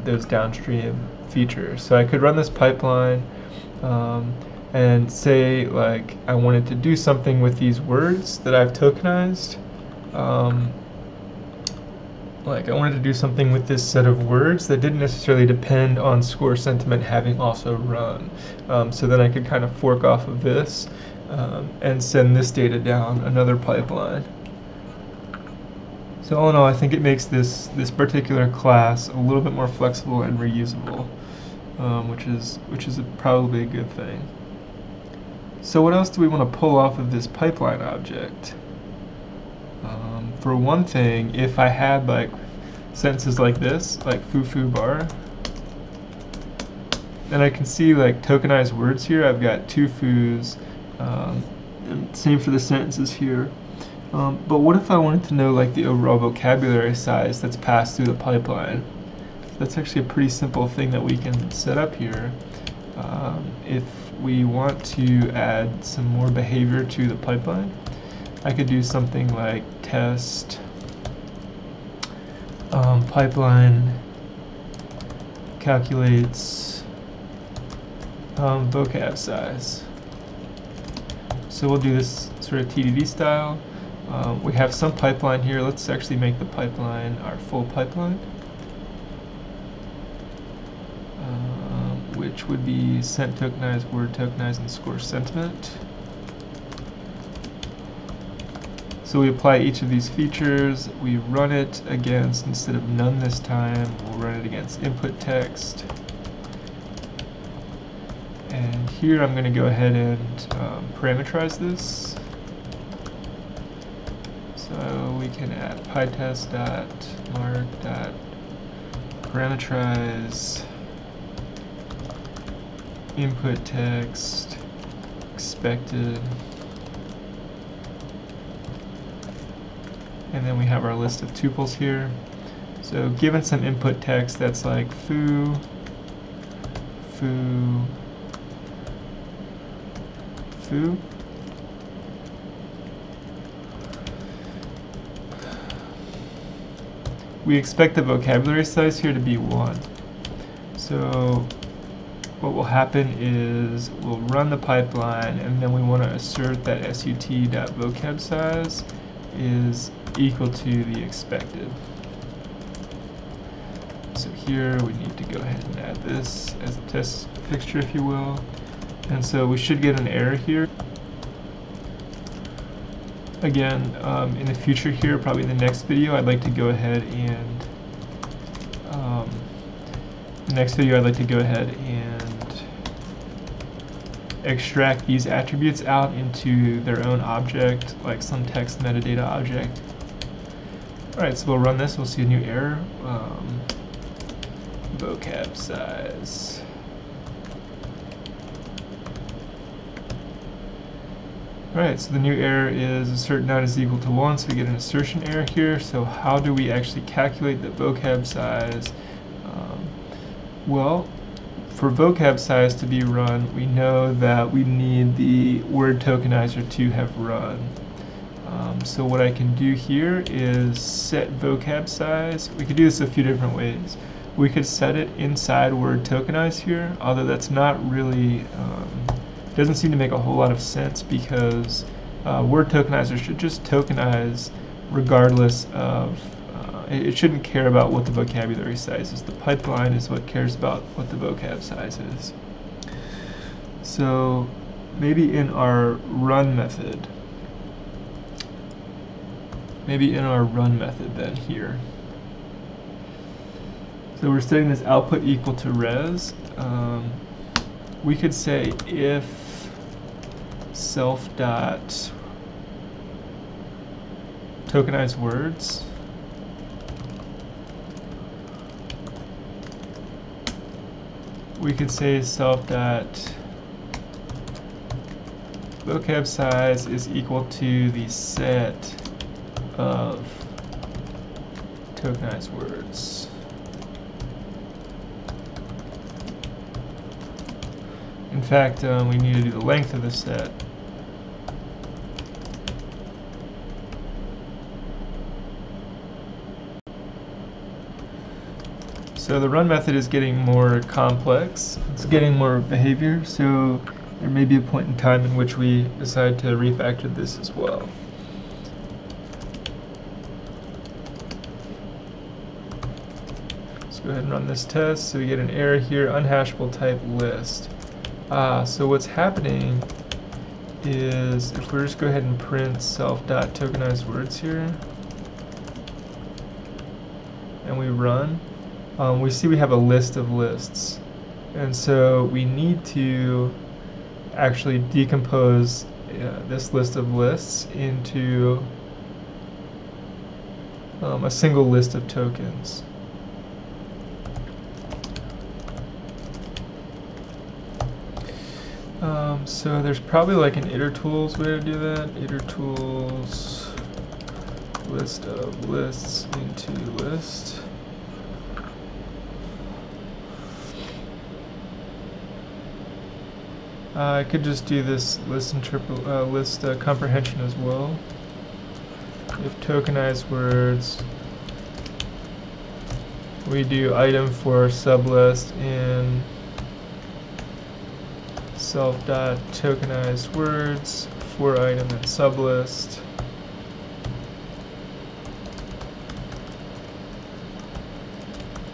those downstream features. So I could run this pipeline and say, like, I wanted to do something with these words that I've tokenized. Like, I wanted to do something with this set of words that didn't necessarily depend on score sentiment having also run. So then I could kind of fork off of this and send this data down another pipeline. So all in all, I think it makes this particular class a little bit more flexible and reusable, which is probably a good thing. So what else do we want to pull off of this pipeline object? For one thing, if I had like sentences like this, like foo bar, then I can see like tokenized words here. I've got two foos, and same for the sentences here. But what if I wanted to know like the overall vocabulary size that's passed through the pipeline? That's actually a pretty simple thing that we can set up here. If we want to add some more behavior to the pipeline, I could do something like test pipeline calculates vocab size. So we'll do this sort of TDD style. We have some pipeline here. Let's actually make the pipeline our full pipeline, which would be cent tokenized, word tokenized, and score sentiment. So we apply each of these features, we run it against, instead of none this time, we'll run it against input text. And here I'm going to go ahead and parameterize this. So we can add pytest.mark.parameterize input text expected and then we have our list of tuples here. So given some input text that's like foo, foo, foo, we expect the vocabulary size here to be 1. So what will happen is we'll run the pipeline, and then we want to assert that sut.vocab size is equal to the expected. So here we need to go ahead and add this as a test fixture, if you will. And so we should get an error here. Again, in the future here, probably the next video, I'd like to go ahead and extract these attributes out into their own object, like some text metadata object. Alright, so we'll run this, we'll see a new error. Vocab size. Alright, so the new error is assert not is equal to 1, so we get an assertion error here. So how do we actually calculate the vocab size? Well, for vocab size to be run, we know that we need the word tokenizer to have run. So what I can do here is set vocab size. We could do this a few different ways. We could set it inside word tokenize here, although that's not really, doesn't seem to make a whole lot of sense, because word tokenizer should just tokenize regardless of, it shouldn't care about what the vocabulary size is. The pipeline is what cares about what the vocab size is. So maybe in our run method, then here. So we're setting this output equal to res. We could say if self dot tokenize words, we could say self dot vocab size is equal to the set of tokenized words. In fact, we need to do the length of the set. So the run method is getting more complex. It's getting more behavior, so there may be a point in time in which we decide to refactor this as well. Let's go ahead and run this test. So we get an error here, unhashable type list. So what's happening is, if we just go ahead and print self.tokenized words here, and we run, we see we have a list of lists. And so we need to actually decompose this list of lists into a single list of tokens. So there's probably like an itertools way to do that. Itertools list of lists into list. I could just do this list comprehension as well. If tokenized words, we do item for sublist in self.tokenized words for item and sublist.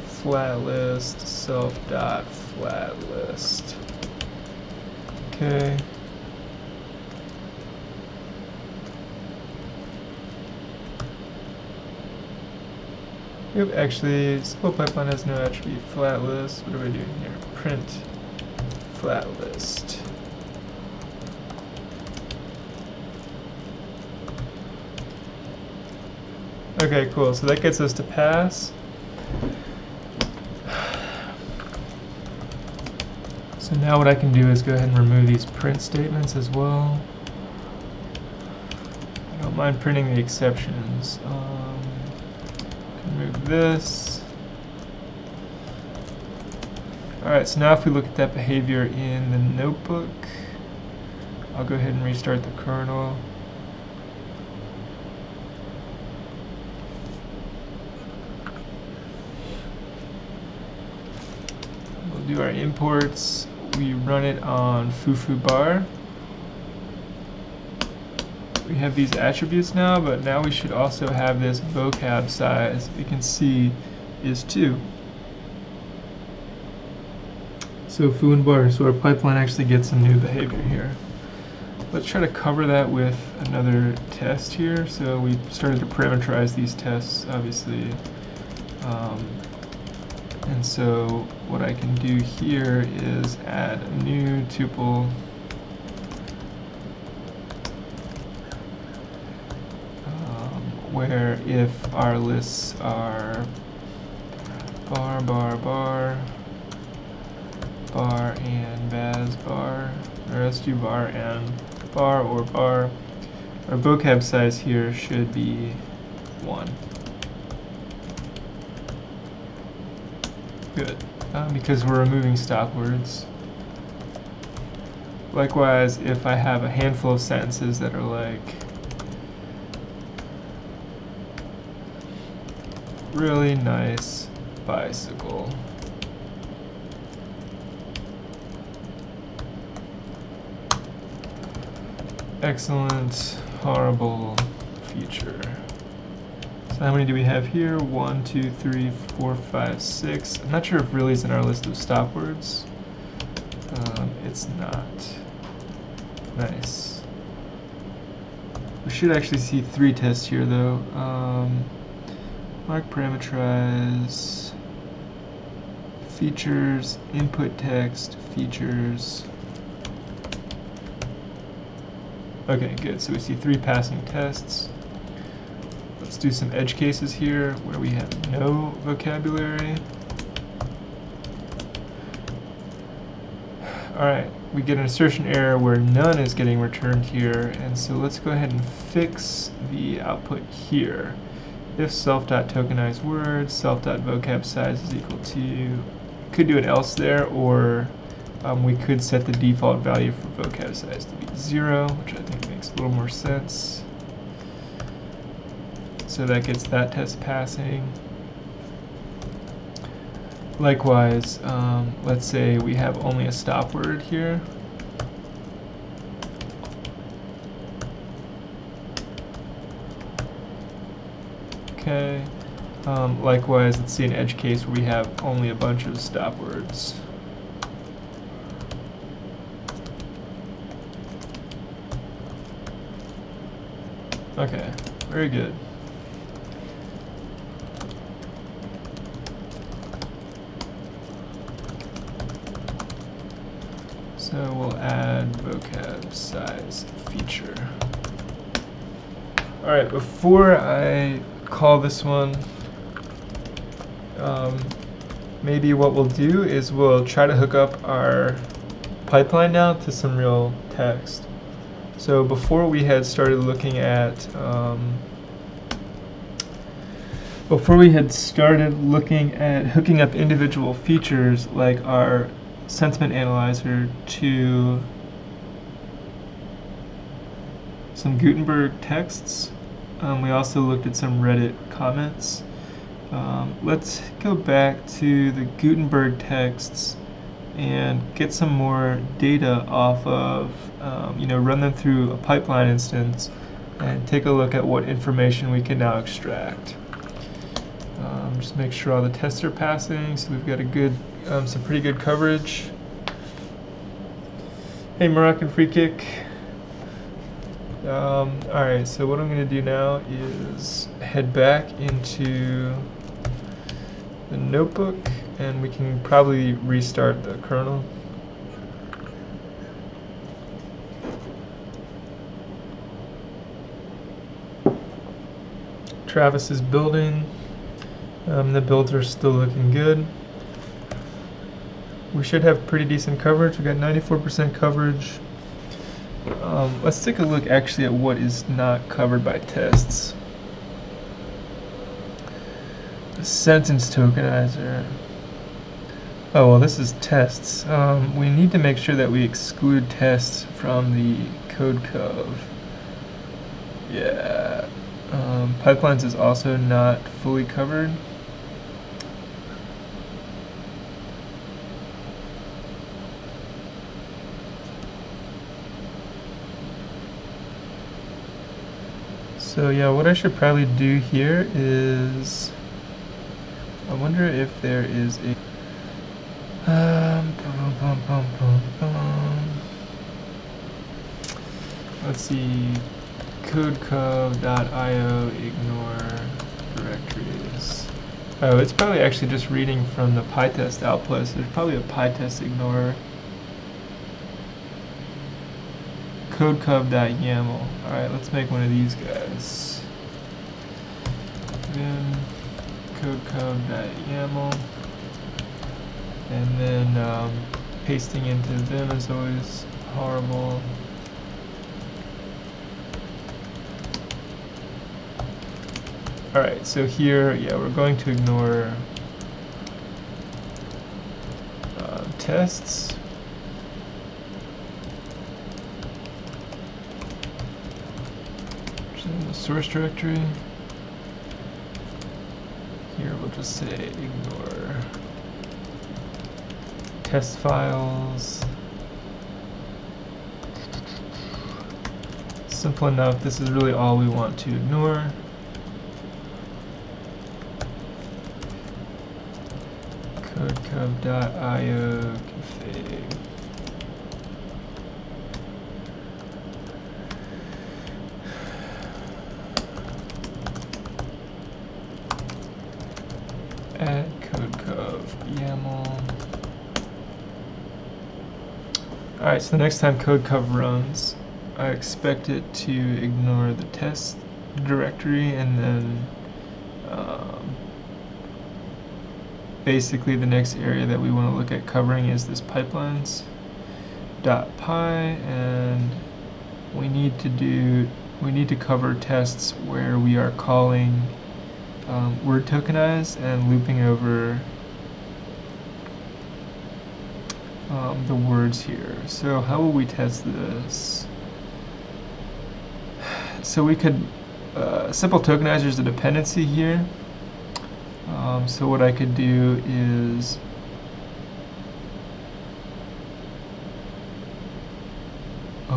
Flat list self.flat list. Okay. Yep, actually, simple pipeline has no attribute flat list. What are we doing here? Print flat list. Okay, cool. So that gets us to pass. So now what I can do is go ahead and remove these print statements as well. I don't mind printing the exceptions. Remove this. Alright, so now if we look at that behavior in the notebook, I'll go ahead and restart the kernel. We'll do our imports. We run it on foo bar. We have these attributes now, but now we should also have this vocab size. We can see is 2. So foo and bar, so our pipeline actually gets some new behavior here. Let's try to cover that with another test here. So we started to parameterize these tests, obviously. And so what I can do here is add a new tuple. Where if our lists are bar, bar, bar, bar and baz bar, or let's do bar and bar or bar, our vocab size here should be 1. Good, because we're removing stop words. Likewise, if I have a handful of sentences that are like really nice bicycle, excellent, horrible feature. So how many do we have here? 1, 2, 3, 4, 5, 6. I'm not sure if really is in our list of stop words. It's not. Nice. We should actually see 3 tests here though. Mark parameterize, features, input text, features. Okay, good. So we see 3 passing tests. Let's do some edge cases here where we have no vocabulary. Alright, we get an assertion error where none is getting returned here, and so let's go ahead and fix the output here. If self.tokenized words, self.vocab size is equal to, could do an else there, or we could set the default value for vocab size to be 0, which I think makes a little more sense. So that gets that test passing. Likewise, let's say we have only a stop word here. Okay. Likewise, let's see an edge case where we have only a bunch of stop words. Okay, very good. So we'll add vocab size feature. All right, before I call this one, maybe what we'll do is we'll try to hook up our pipeline now to some real text. So before we had started looking at hooking up individual features like our sentiment analyzer to some Gutenberg texts. We also looked at some Reddit comments. Let's go back to the Gutenberg texts and get some more data off of, run them through a pipeline instance and take a look at what information we can now extract. Just make sure all the tests are passing, so we've got a good, some pretty good coverage. Hey, Moroccan Free Kick. Alright, so what I'm going to do now is head back into the notebook, and we can probably restart the kernel. Travis is building. The builds are still looking good. We should have pretty decent coverage. We got 94% coverage. Let's take a look actually at what is not covered by tests. The sentence tokenizer. Oh, well, this is tests. We need to make sure that we exclude tests from the code cov. Yeah. Pipelines is also not fully covered. So yeah, what I should probably do here is, I wonder if there is a let's see, codecov.io ignore directories. Oh, it's probably actually just reading from the pytest output, so there's probably a pytest ignore. Codecov.yaml. Alright, let's make one of these guys. Then codecov.yaml. And then pasting into Vim is always horrible. Alright, so here, yeah, we're going to ignore tests. Which is in the source directory. Here we'll just say ignore test files. Simple enough, this is really all we want to ignore. Codecov.io config. Add codecov YAML. Alright, so the next time codecov runs, I expect it to ignore the test directory, and then basically the next area that we want to look at covering is this pipelines.py, and we need to cover tests where we are calling word tokenize and looping over the words here. So how will we test this? So we could simple tokenizer is a dependency here. So what I could do is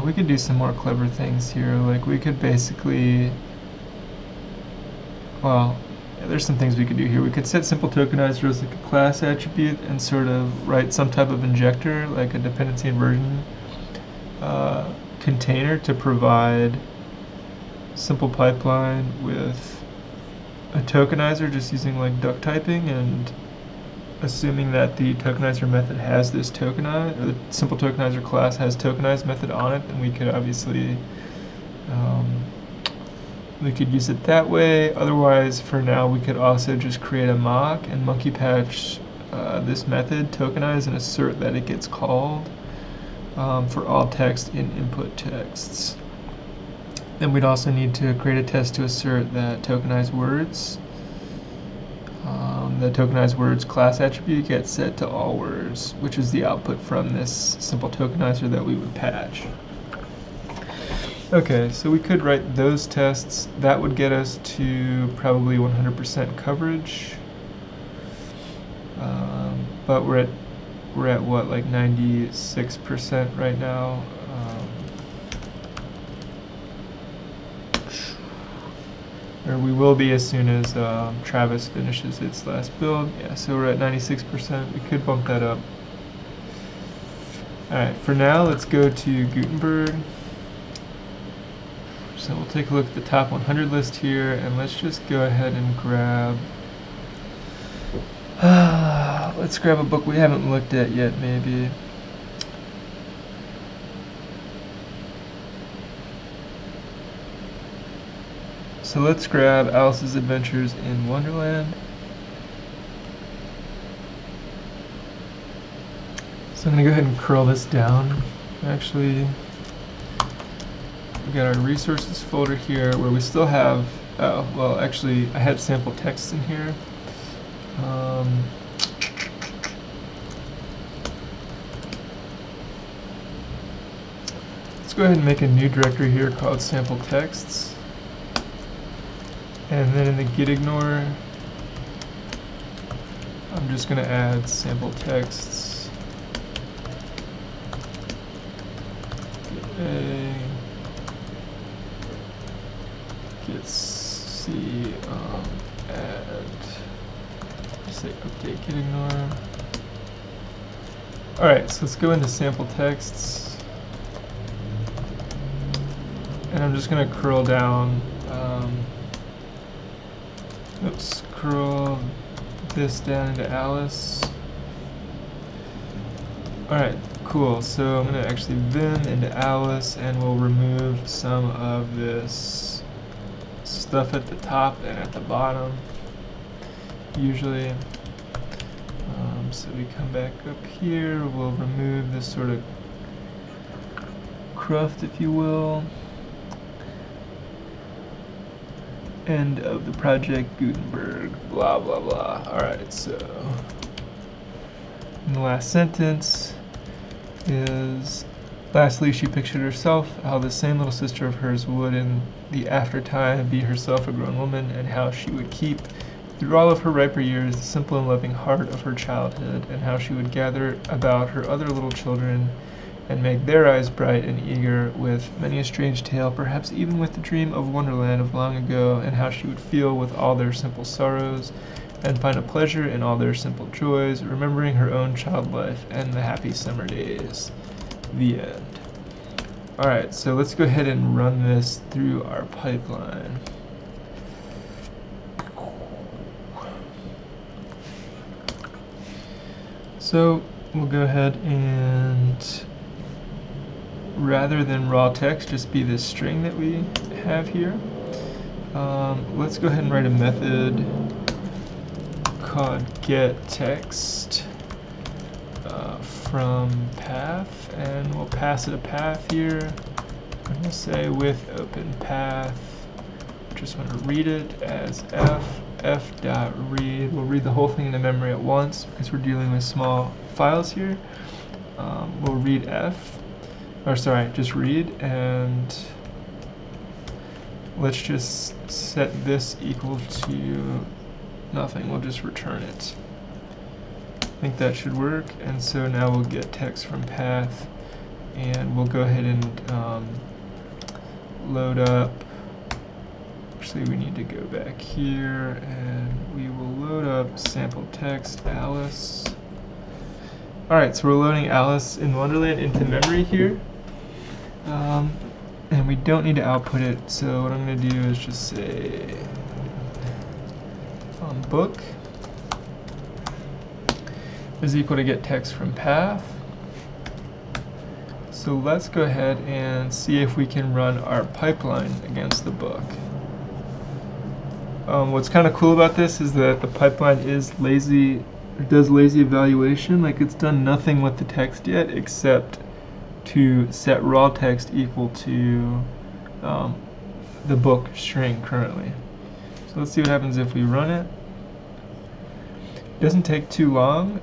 we could do some more clever things here. Like we could basically, well, yeah, there's some things we could do here. We could set simple tokenizer as like a class attribute and sort of write some type of injector, like a dependency inversion container, to provide simple pipeline with a tokenizer, just using like duck typing and assuming that the tokenizer method has this tokenize, or the simple tokenizer class has tokenize method on it, and we could obviously we could use it that way. Otherwise, for now, we could also just create a mock and monkey patch this method tokenize and assert that it gets called for all text in input texts. Then we'd also need to create a test to assert that tokenized words. The tokenized words class attribute gets set to all words, which is the output from this simple tokenizer that we would patch. Okay, so we could write those tests. That would get us to probably 100% coverage. But we're at what, like 96% right now. Or we will be as soon as Travis finishes its last build. Yeah, so we're at 96%. We could bump that up. Alright, for now, let's go to Gutenberg. So we'll take a look at the top 100 list here, and let's just go ahead and grab... let's grab a book we haven't looked at yet, maybe. So let's grab Alice's Adventures in Wonderland. So I'm going to go ahead and curl this down. Actually, we got our resources folder here where we still have, well, actually, I had sample text in here. Let's go ahead and make a new directory here called sample texts. And then in the gitignore, I'm just going to add sample texts. Git C, add, say update gitignore. Alright, so let's go into sample texts. And I'm just going to curl down, curl this down into Alice. Alright, cool. So I'm going to actually vim into Alice and we'll remove some of this stuff at the top and at the bottom, usually. So we come back up here, we'll remove this sort of cruft, if you will. End of the project, Gutenberg, blah, blah, blah. Alright, so in the last sentence is, lastly, she pictured herself, how the same little sister of hers would in the aftertime be herself a grown woman, and how she would keep, through all of her riper years, the simple and loving heart of her childhood, and how she would gather about her other little children and make their eyes bright and eager with many a strange tale, perhaps even with the dream of Wonderland of long ago, and how she would feel with all their simple sorrows, and find a pleasure in all their simple joys, remembering her own child life and the happy summer days. The end. Alright, so let's go ahead and run this through our pipeline. So we'll go ahead and, rather than raw text just be this string that we have here, let's go ahead and write a method called getText from path, and we'll pass it a path here, and we'll say with open path, just want to read it as f.read. We'll read the whole thing into memory at once because we're dealing with small files here. We'll read just read, and let's just set this equal to nothing. We'll just return it. I think that should work, and so now we'll get text from path, and we'll go ahead and load up. Actually, we need to go back here, and we will load up sample text Alice. Alright, so we're loading Alice in Wonderland into memory here. And we don't need to output it, so what I'm going to do is just say book is equal to get text from path. So let's go ahead and see if we can run our pipeline against the book. What's kind of cool about this is that the pipeline is lazy, it does lazy evaluation, like it's done nothing with the text yet except to set raw text equal to the book string currently. So let's see what happens if we run it. It doesn't take too long,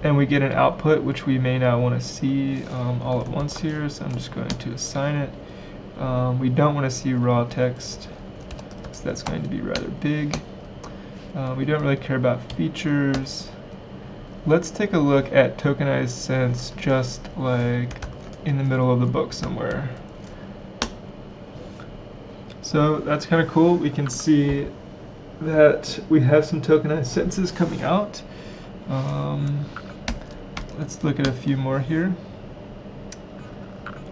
and we get an output which we may not want to see all at once here, so I'm just going to assign it. We don't want to see raw text, so that's going to be rather big. We don't really care about features. Let's take a look at tokenized sense just like in the middle of the book somewhere. So that's kind of cool. We can see that we have some tokenized sentences coming out. Let's look at a few more here.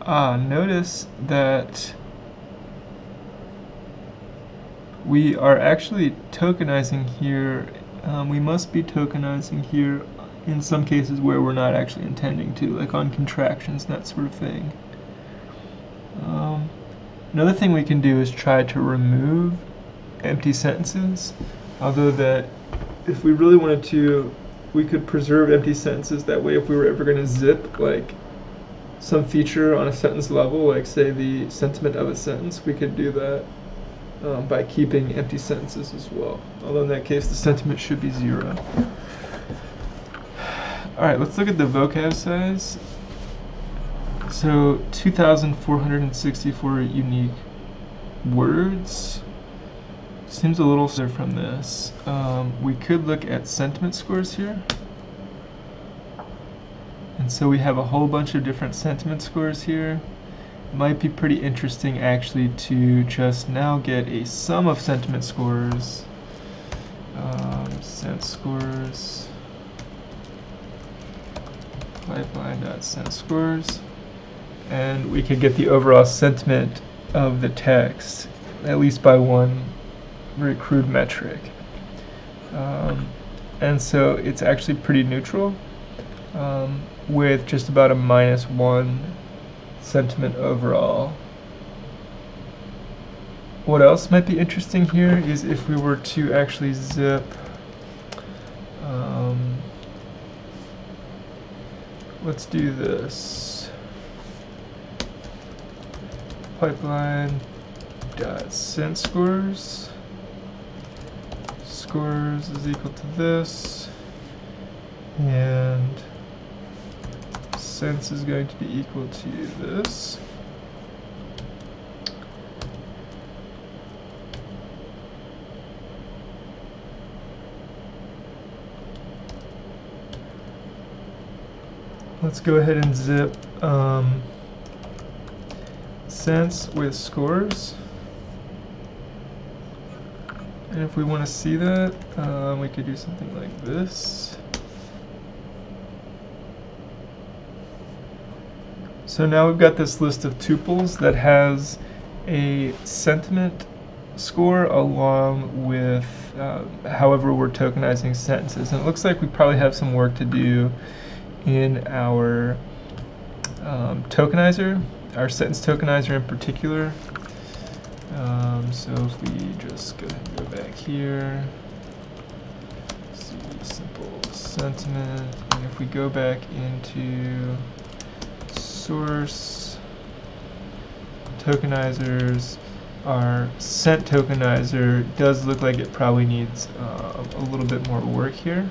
Notice that we are actually tokenizing here. We must be tokenizing here in some cases where we're not actually intending to, like on contractions and that sort of thing. Another thing we can do is try to remove empty sentences, although that if we really wanted to, we could preserve empty sentences. That way if we were ever going to zip like some feature on a sentence level, like say the sentiment of a sentence, we could do that by keeping empty sentences as well. Although in that case, the sentiment should be 0. All right, let's look at the vocab size. So 2,464 unique words. Seems a little further from this. We could look at sentiment scores here. And so we have a whole bunch of different sentiment scores here. It might be pretty interesting actually to just now get a sum of sentiment scores. Sent scores. Pipeline.sent scores. And we could get the overall sentiment of the text, at least by one very crude metric. And so it's actually pretty neutral, with just about a -1 sentiment overall. What else might be interesting here is if we were to actually zip let's do this. Pipeline.sent scores. Scores is equal to this, and sense is going to be equal to this. Let's go ahead and zip sense with scores. And if we want to see that, we could do something like this. So now we've got this list of tuples that has a sentiment score along with however we're tokenizing sentences. And it looks like we probably have some work to do in our tokenizer, our sentence tokenizer in particular. So if we just go ahead and go back here, see simple sentiment, and if we go back into source tokenizers, our sent tokenizer does look like it probably needs a little bit more work here.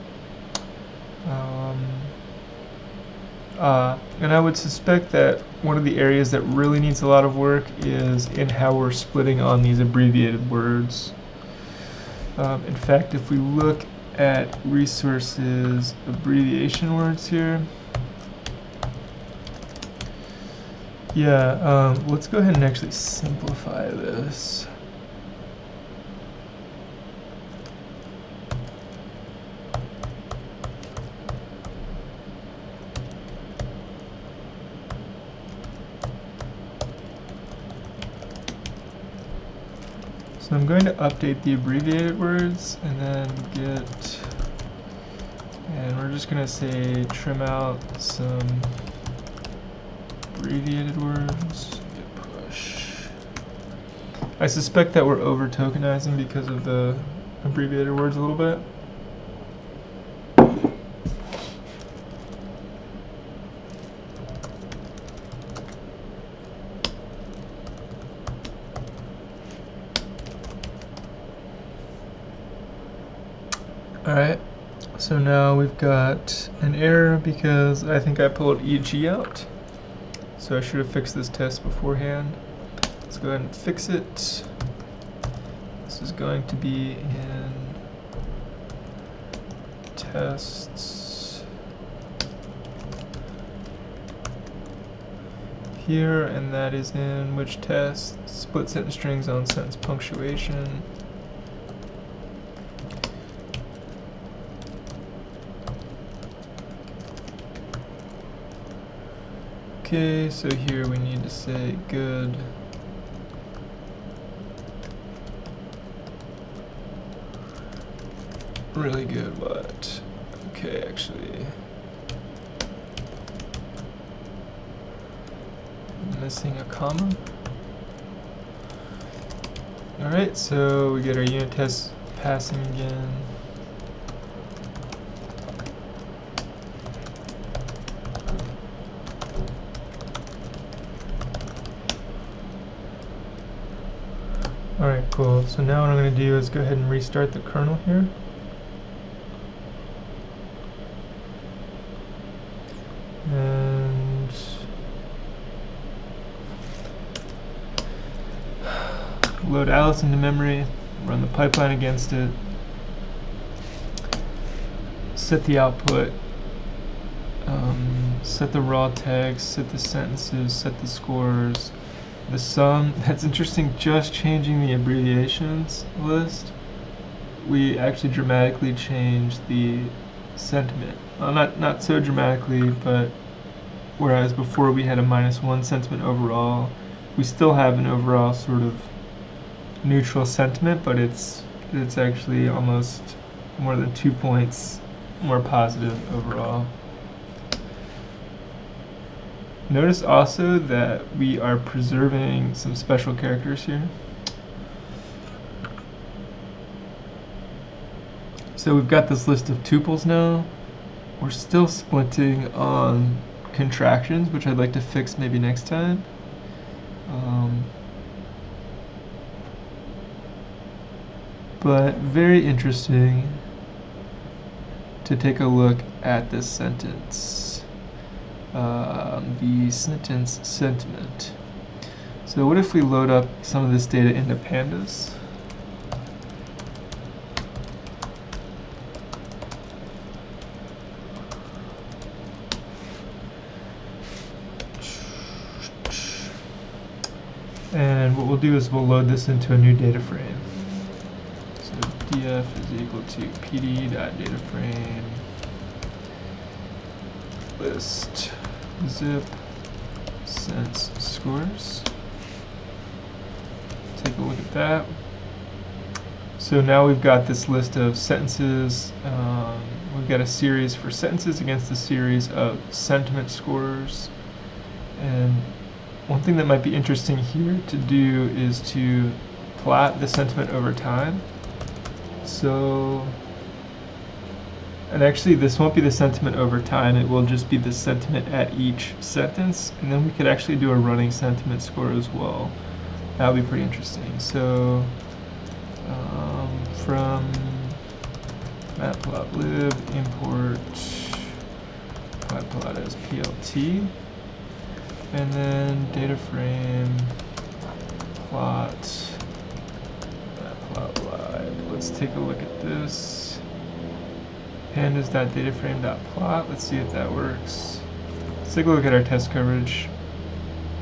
And I would suspect that one of the areas that really needs a lot of work is in how we're splitting on these abbreviated words. In fact, if we look at resources abbreviation words here, yeah, let's go ahead and actually simplify this. So I'm going to update the abbreviated words and then and we're just going to say trim out some abbreviated words, git push. I suspect that we're over tokenizing because of the abbreviated words a little bit. Alright, so now we've got an error because I think I pulled EG out. So I should have fixed this test beforehand. Let's go ahead and fix it. This is going to be in tests here, and that is in which test? Split sentence strings on sentence punctuation. Okay, so here we need to say good. Really good what? Okay, actually. I'm missing a comma. Alright, so we get our unit test passing again. Cool. So now what I'm going to do is go ahead and restart the kernel here. And load Alice into memory, run the pipeline against it, set the output, set the raw tags, set the sentences, set the scores, the sum. That's interesting, just changing the abbreviations list, we actually dramatically changed the sentiment. Well, not so dramatically, but whereas before we had a -1 sentiment overall, we still have an overall sort of neutral sentiment, but it's actually almost more than 2 points more positive overall. Notice also that we are preserving some special characters here. So we've got this list of tuples now. We're still splitting on contractions, which I'd like to fix maybe next time. But very interesting to take a look at this sentence. The sentence sentiment. So what if we load up some of this data into pandas? And what we'll do is we'll load this into a new data frame. So df is equal to pd.dataframe list zip sense scores. Take a look at that. So now we've got this list of sentences. We've got a series for sentences against a series of sentiment scores. And one thing that might be interesting here to do is to plot the sentiment over time. So, and actually this won't be the sentiment over time, it will just be the sentiment at each sentence, and then we could actually do a running sentiment score as well. That would be pretty interesting. So, from matplotlib import matplot as plt, and then data frame plot matplotlib. Let's take a look at this. Pandas.dataframe.plot. Let's see if that works. Let's take a look at our test coverage.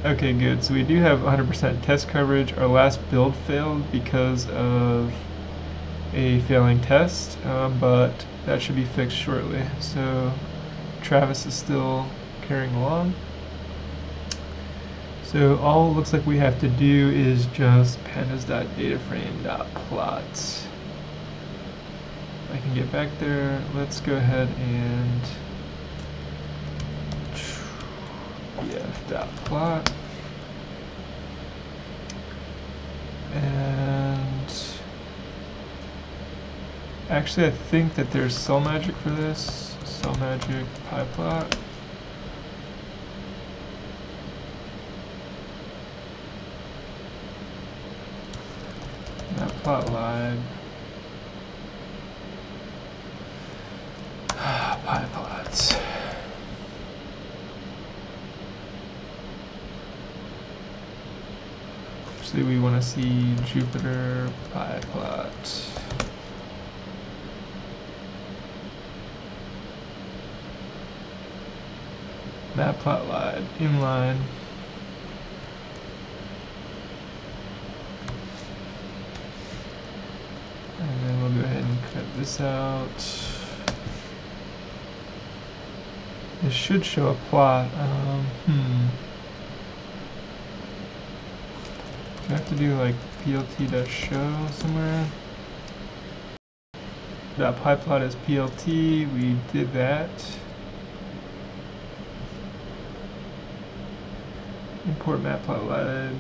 Okay, good. So we do have 100% test coverage. Our last build failed because of a failing test, but that should be fixed shortly. So Travis is still carrying along. So all it looks like we have to do is just pandas.dataframe.plot. I can get back there. Let's go ahead and df.plot. And actually I think that there's cell magic for this. Cell magic pyplot. Matplotlib. Pyplots. Actually, we want to see Jupyter pyplot. Matplotlib inline. And then we'll go ahead and cut this out. This should show a plot. Do I have to do like plt.show somewhere? That pyplot is plt. We did that. Import matplotlib.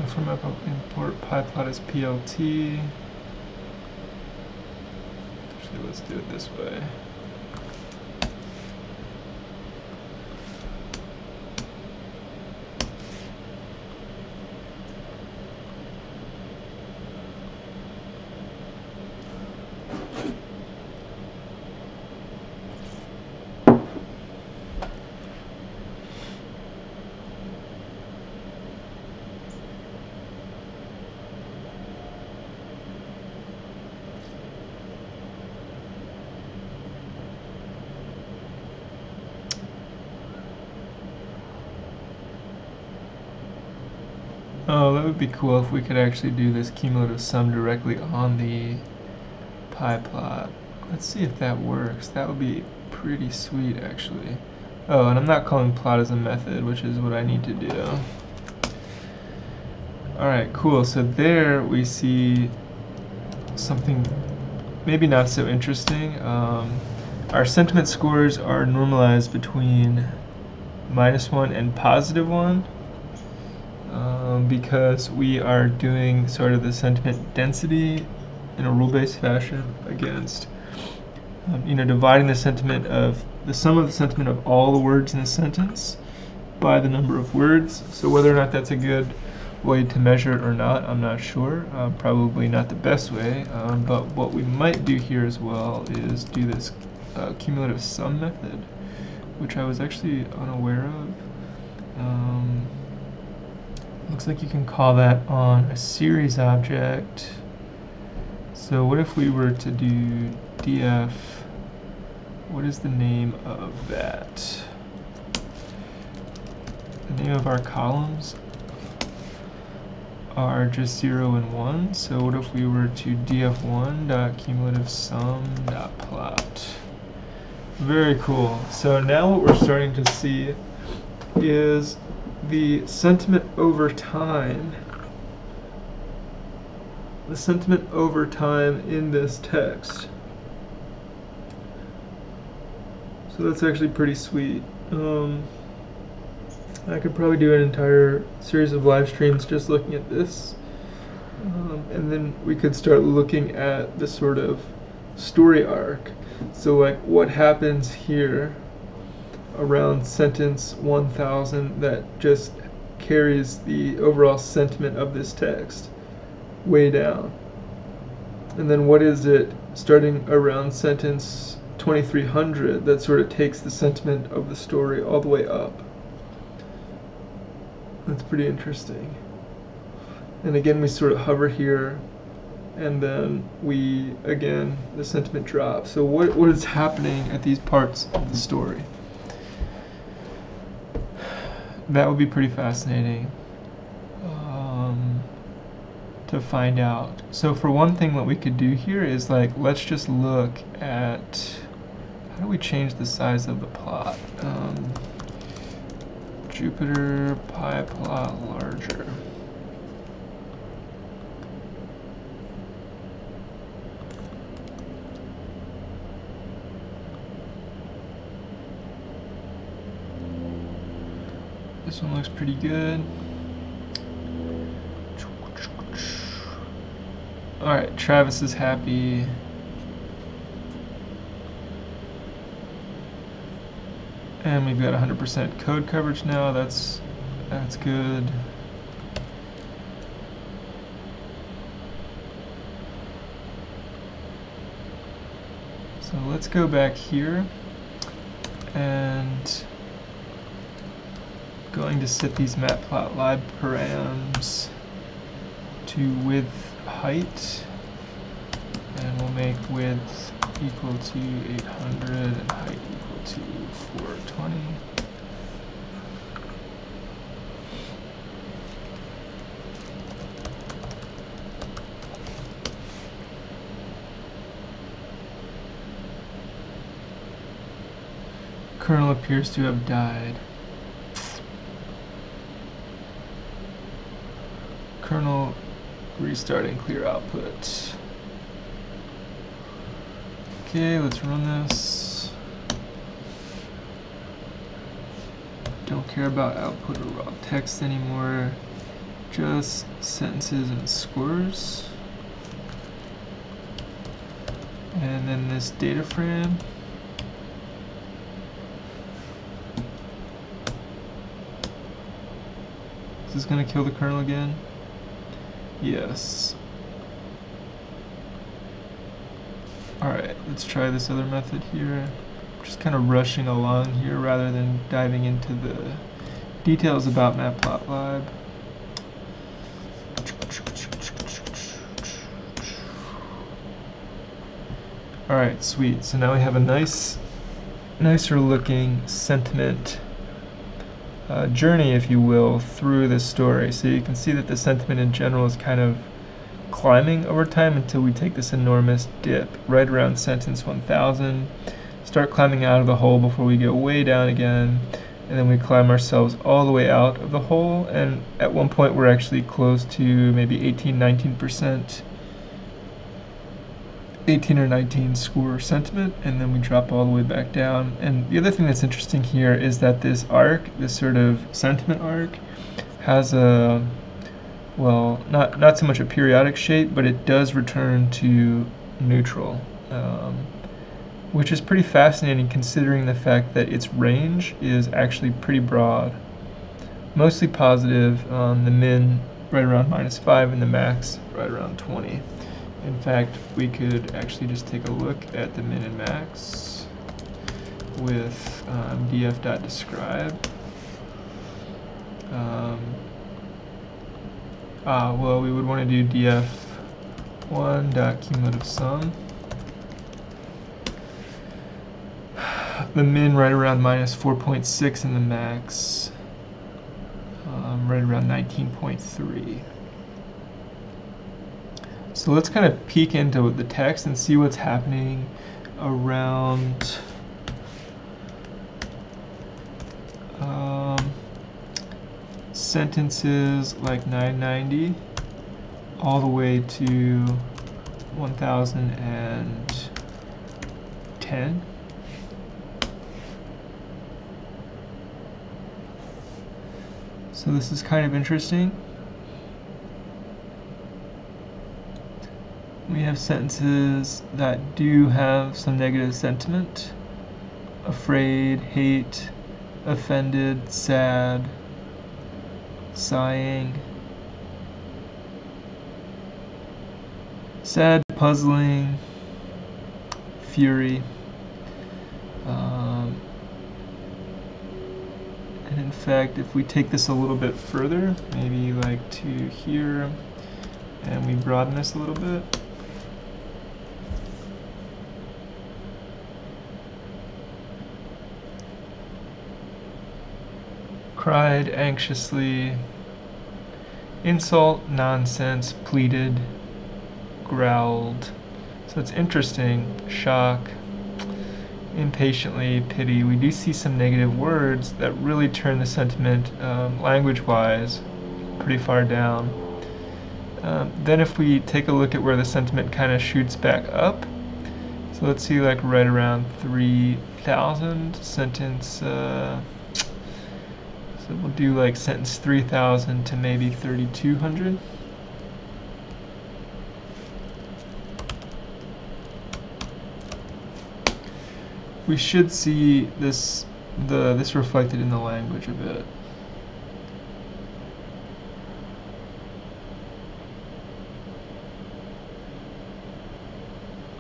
From import pyplot as plt. Actually, let's do it this way. Oh, that would be cool if we could actually do this cumulative sum directly on the pie plot. Let's see if that works. That would be pretty sweet, actually. Oh, and I'm not calling plot as a method, which is what I need to do. Alright, cool. So there we see something maybe not so interesting. Our sentiment scores are normalized between -1 and +1. Because we are doing sort of the sentiment density in a rule-based fashion against, dividing the sum of the sentiment of all the words in the sentence by the number of words. So whether or not that's a good way to measure it or not, I'm not sure. Probably not the best way, but what we might do here as well is do this cumulative sum method, which I was actually unaware of. Looks like you can call that on a series object. So what if we were to do df, what is the name of that? The name of our columns are just 0 and 1. So what if we were to df1.cumulativesum.plot? Very cool. So now what we're starting to see is the sentiment over time in this text. So that's actually pretty sweet. I could probably do an entire series of live streams just looking at this. And then we could start looking at the sort of story arc. So like what happens here around sentence 1000 that just carries the overall sentiment of this text way down. And then what is it starting around sentence 2300 that sort of takes the sentiment of the story all the way up. That's pretty interesting. And again, we sort of hover here, and then the sentiment drops. So what is happening at these parts of the story? That would be pretty fascinating to find out. So for one thing, what we could do here is let's just look at how do we change the size of the plot. Jupyter pie plot larger. This one looks pretty good. Alright, Travis is happy. And we've got 100% code coverage now. That's good. So let's go back here and going to set these matplotlib params to width height, and we'll make width equal to 800 and height equal to 420. Kernel appears to have died. Kernel restarting clear output. Okay, let's run this. Don't care about output or raw text anymore. Just sentences and scores. And then this data frame. Is this going to kill the kernel again? Yes. Alright, let's try this other method here. Just kind of rushing along here rather than diving into the details about matplotlib. Alright, sweet. So now we have a nicer looking sentiment journey, if you will, through this story. So you can see that the sentiment in general is kind of climbing over time until we take this enormous dip right around sentence 1000, start climbing out of the hole before we go way down again, and then we climb ourselves all the way out of the hole, and at one point we're actually close to maybe 18-19%, 18 or 19 score sentiment, and then we drop all the way back down. And the other thing that's interesting here is that this arc, this sort of sentiment arc, has a, well, not so much a periodic shape, but it does return to neutral, which is pretty fascinating considering the fact that its range is actually pretty broad. Mostly positive, the min right around -5 and the max right around 20. In fact, we could actually just take a look at the min and max with df.describe. Well, we would want to do df1.cumulative sum. The min right around -4.6 and the max right around 19.3. So let's kind of peek into the text and see what's happening around sentences like 990 all the way to 1010. So this is kind of interesting. We have sentences that do have some negative sentiment: afraid, hate, offended, sad, sighing, sad, puzzling, fury. And in fact, if we take this a little bit further, maybe like to here, and we broaden this a little bit, cried anxiously, insult, nonsense, pleaded, growled. So it's interesting. Shock, impatiently, pity. We do see some negative words that really turn the sentiment language-wise pretty far down. Then if we take a look at where the sentiment kind of shoots back up, so let's see, like right around 3000 sentence, so we'll do like sentence 3000 to maybe 3200. We should see this reflected in the language a bit.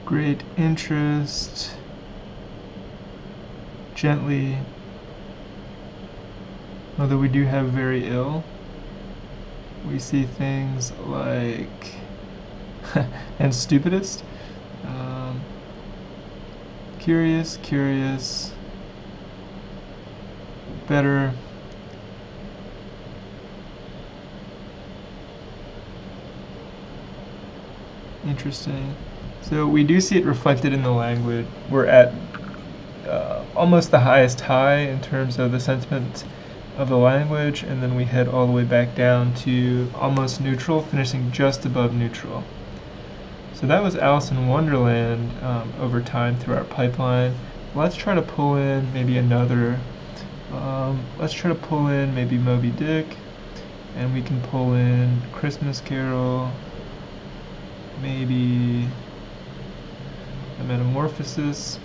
Great interest, gently, although we do have very ill. We see things like and stupidest, curious, curious, better, interesting. So we do see it reflected in the language. We're at almost the highest high in terms of the sentiment of the language, and then we head all the way back down to almost neutral, finishing just above neutral. So that was Alice in Wonderland over time through our pipeline. Let's try to pull in maybe another. Let's try to pull in maybe Moby Dick, and we can pull in Christmas Carol, maybe a Metamorphosis.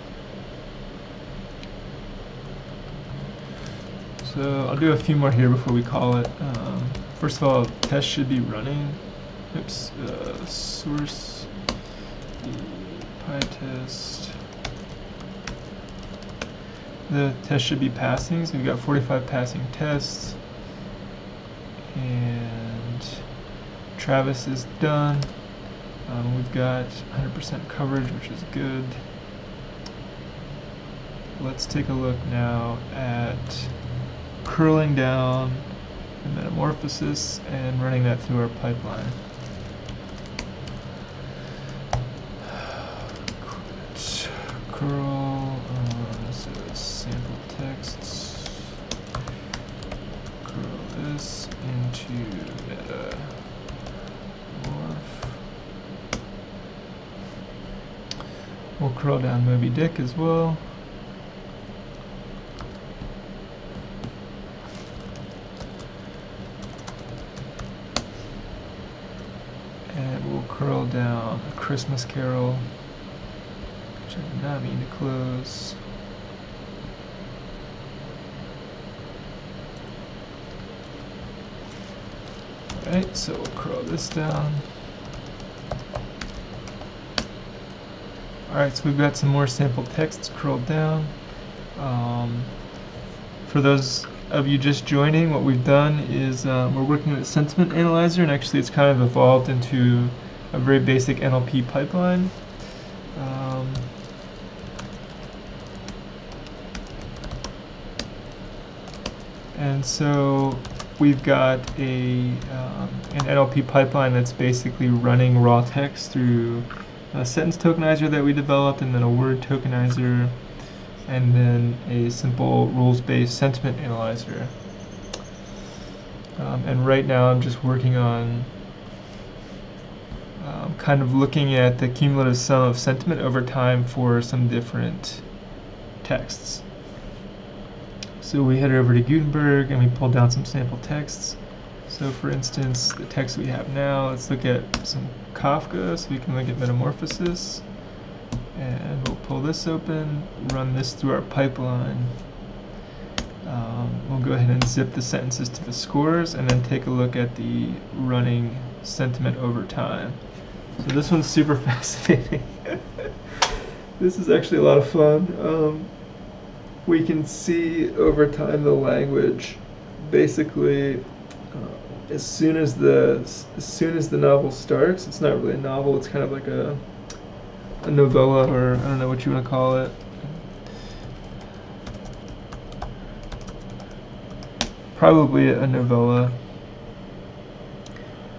So I'll do a few more here before we call it. First of all, test should be running. Oops, source PyTest. The test should be passing, so we've got 45 passing tests. And Travis is done. We've got 100% coverage, which is good. Let's take a look now at curling down the metamorphosis and running that through our pipeline. Curl, so sample texts, curl this into meta morph. We'll curl down Moby Dick as well. And we'll curl down A Christmas Carol, which I did not mean to close. Alright, so we'll curl this down. Alright, so we've got some more sample texts curled down. For those of you just joining, what we've done is we're working with a sentiment analyzer, and actually it's kind of evolved into a very basic NLP pipeline. And so we've got an NLP pipeline that's basically running raw text through a sentence tokenizer that we developed, and then a word tokenizer, and then a simple rules-based sentiment analyzer. And right now I'm just working on kind of looking at the cumulative sum of sentiment over time for some different texts. So we head over to Gutenberg and we pull down some sample texts. So for instance, the text we have now, let's look at some Kafka, so we can look at metamorphosis. And we'll pull this open, run this through our pipeline. We'll go ahead and zip the sentences to the scores, and then take a look at the running sentiment over time. So this one's super fascinating. This is actually a lot of fun. We can see over time the language basically as soon as the novel starts. It's not really a novel, it's kind of like a novella, or I don't know what you want to call it. Probably a novella.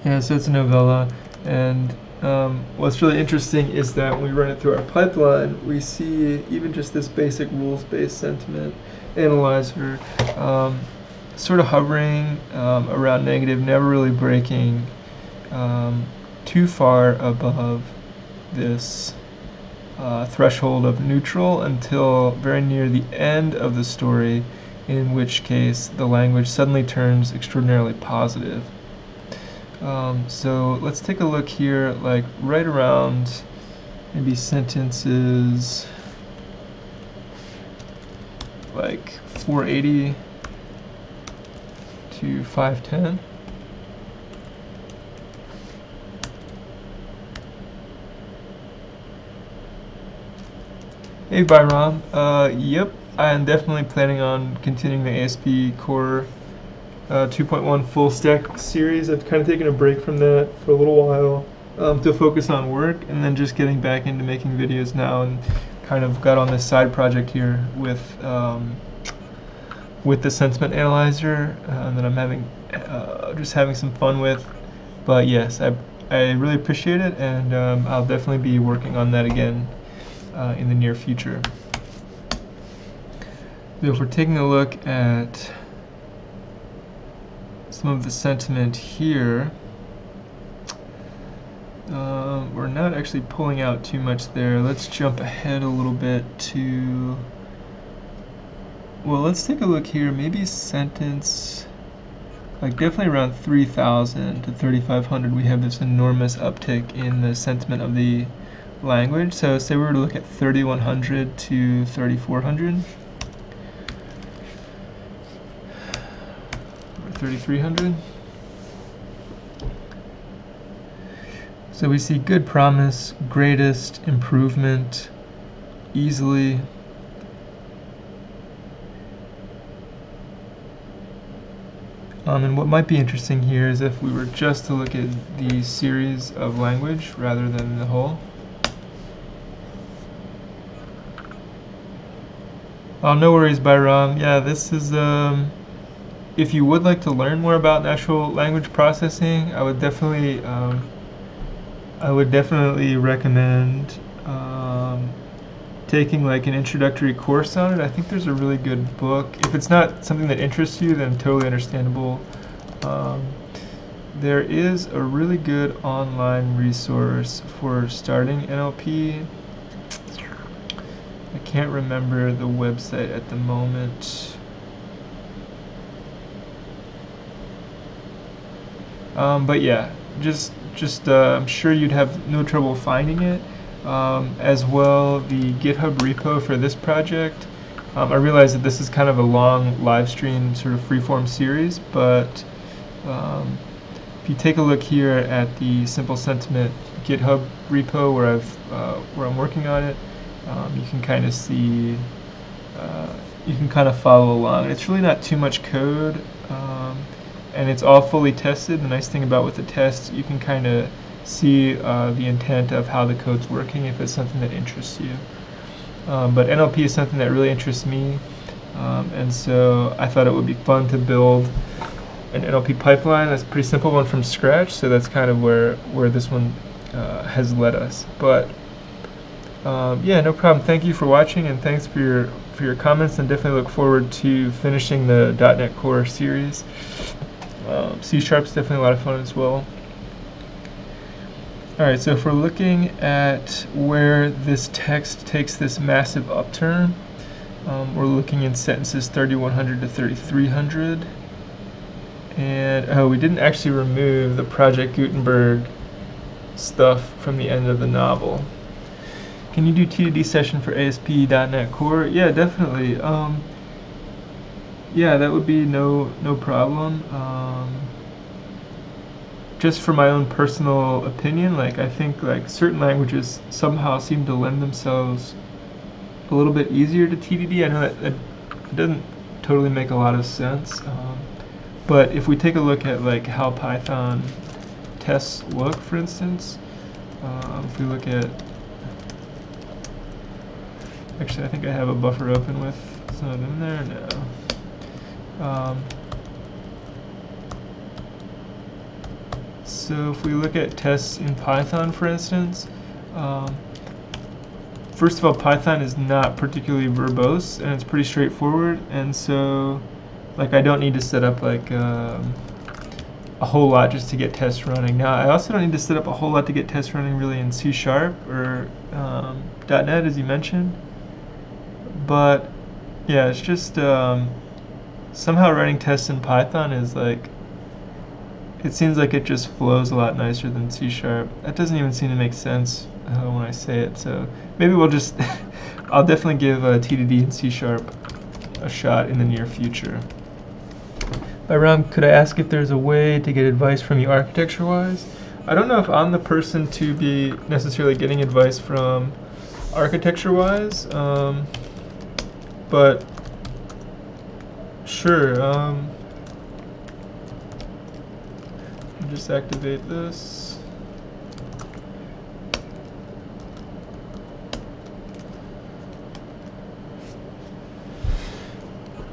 Yeah, so it's a novella, and what's really interesting is that when we run it through our pipeline, we see even just this basic rules-based sentiment analyzer sort of hovering around negative, never really breaking too far above this threshold of neutral until very near the end of the story, in which case the language suddenly turns extraordinarily positive. So let's take a look here, like right around maybe sentences like 480 to 510. Hey Byram, yep, I'm definitely planning on continuing the ASP Core 2.1 full stack series. I've kind of taken a break from that for a little while to focus on work, and then just getting back into making videos now, and kind of got on this side project here with the sentiment analyzer that I'm having just having some fun with. But yes, I really appreciate it, and I'll definitely be working on that again in the near future. So if we're taking a look at some of the sentiment here, we're not actually pulling out too much there. Let's jump ahead a little bit to, well, let's take a look here, maybe sentence, like definitely around 3,000 to 3,500, we have this enormous uptick in the sentiment of the language. So say we were to look at 3,100 to 3,400. 3,300. So we see good promise, greatest improvement, easily. And what might be interesting here is if we were just to look at the series of language rather than the whole. Oh, no worries, Byram. Yeah, this is if you would like to learn more about natural language processing, I would definitely recommend taking like an introductory course on it. I think there's a really good book. If it's not something that interests you, then totally understandable. There is a really good online resource for starting NLP. I can't remember the website at the moment. But yeah, I'm sure you'd have no trouble finding it. As well, the GitHub repo for this project. I realize that this is kind of a long live stream sort of freeform series, but if you take a look here at the Simple Sentiment GitHub repo where I'm working on it, you can kind of see, you can kind of follow along. It's really not too much code, and it's all fully tested. The nice thing about with the tests, you can kind of see the intent of how the code's working if it's something that interests you. But NLP is something that really interests me, and so I thought it would be fun to build an NLP pipeline. That's a pretty simple one from scratch, so that's kind of where this one has led us. But yeah, no problem. Thank you for watching, and thanks for your comments, and definitely look forward to finishing the .NET Core series. C# is definitely a lot of fun as well. Alright, so if we're looking at where this text takes this massive upturn, we're looking in sentences 3100 to 3300. And we didn't actually remove the Project Gutenberg stuff from the end of the novel. Can you do TDD session for ASP.NET Core? Yeah, definitely. Yeah, that would be no problem. Just for my own personal opinion, like I think like certain languages somehow seem to lend themselves a little bit easier to TDD. I know that doesn't totally make a lot of sense, but if we take a look at like how Python tests look, for instance, if we look at, actually I think I have a buffer open with some of them in there. No. So if we look at tests in Python, for instance, first of all, Python is not particularly verbose, and it's pretty straightforward, and so like I don't need to set up like a whole lot just to get tests running. Now I also don't need to set up a whole lot to get tests running really in C# or .NET, as you mentioned, but yeah, it's just somehow writing tests in Python is like, it seems like it just flows a lot nicer than C#. That doesn't even seem to make sense when I say it, so maybe we'll just I'll definitely give TDD and C# a shot in the near future. Ram, could I ask if there's a way to get advice from you architecture-wise? I don't know if I'm the person to be necessarily getting advice from architecture-wise, but sure. I'll just activate this.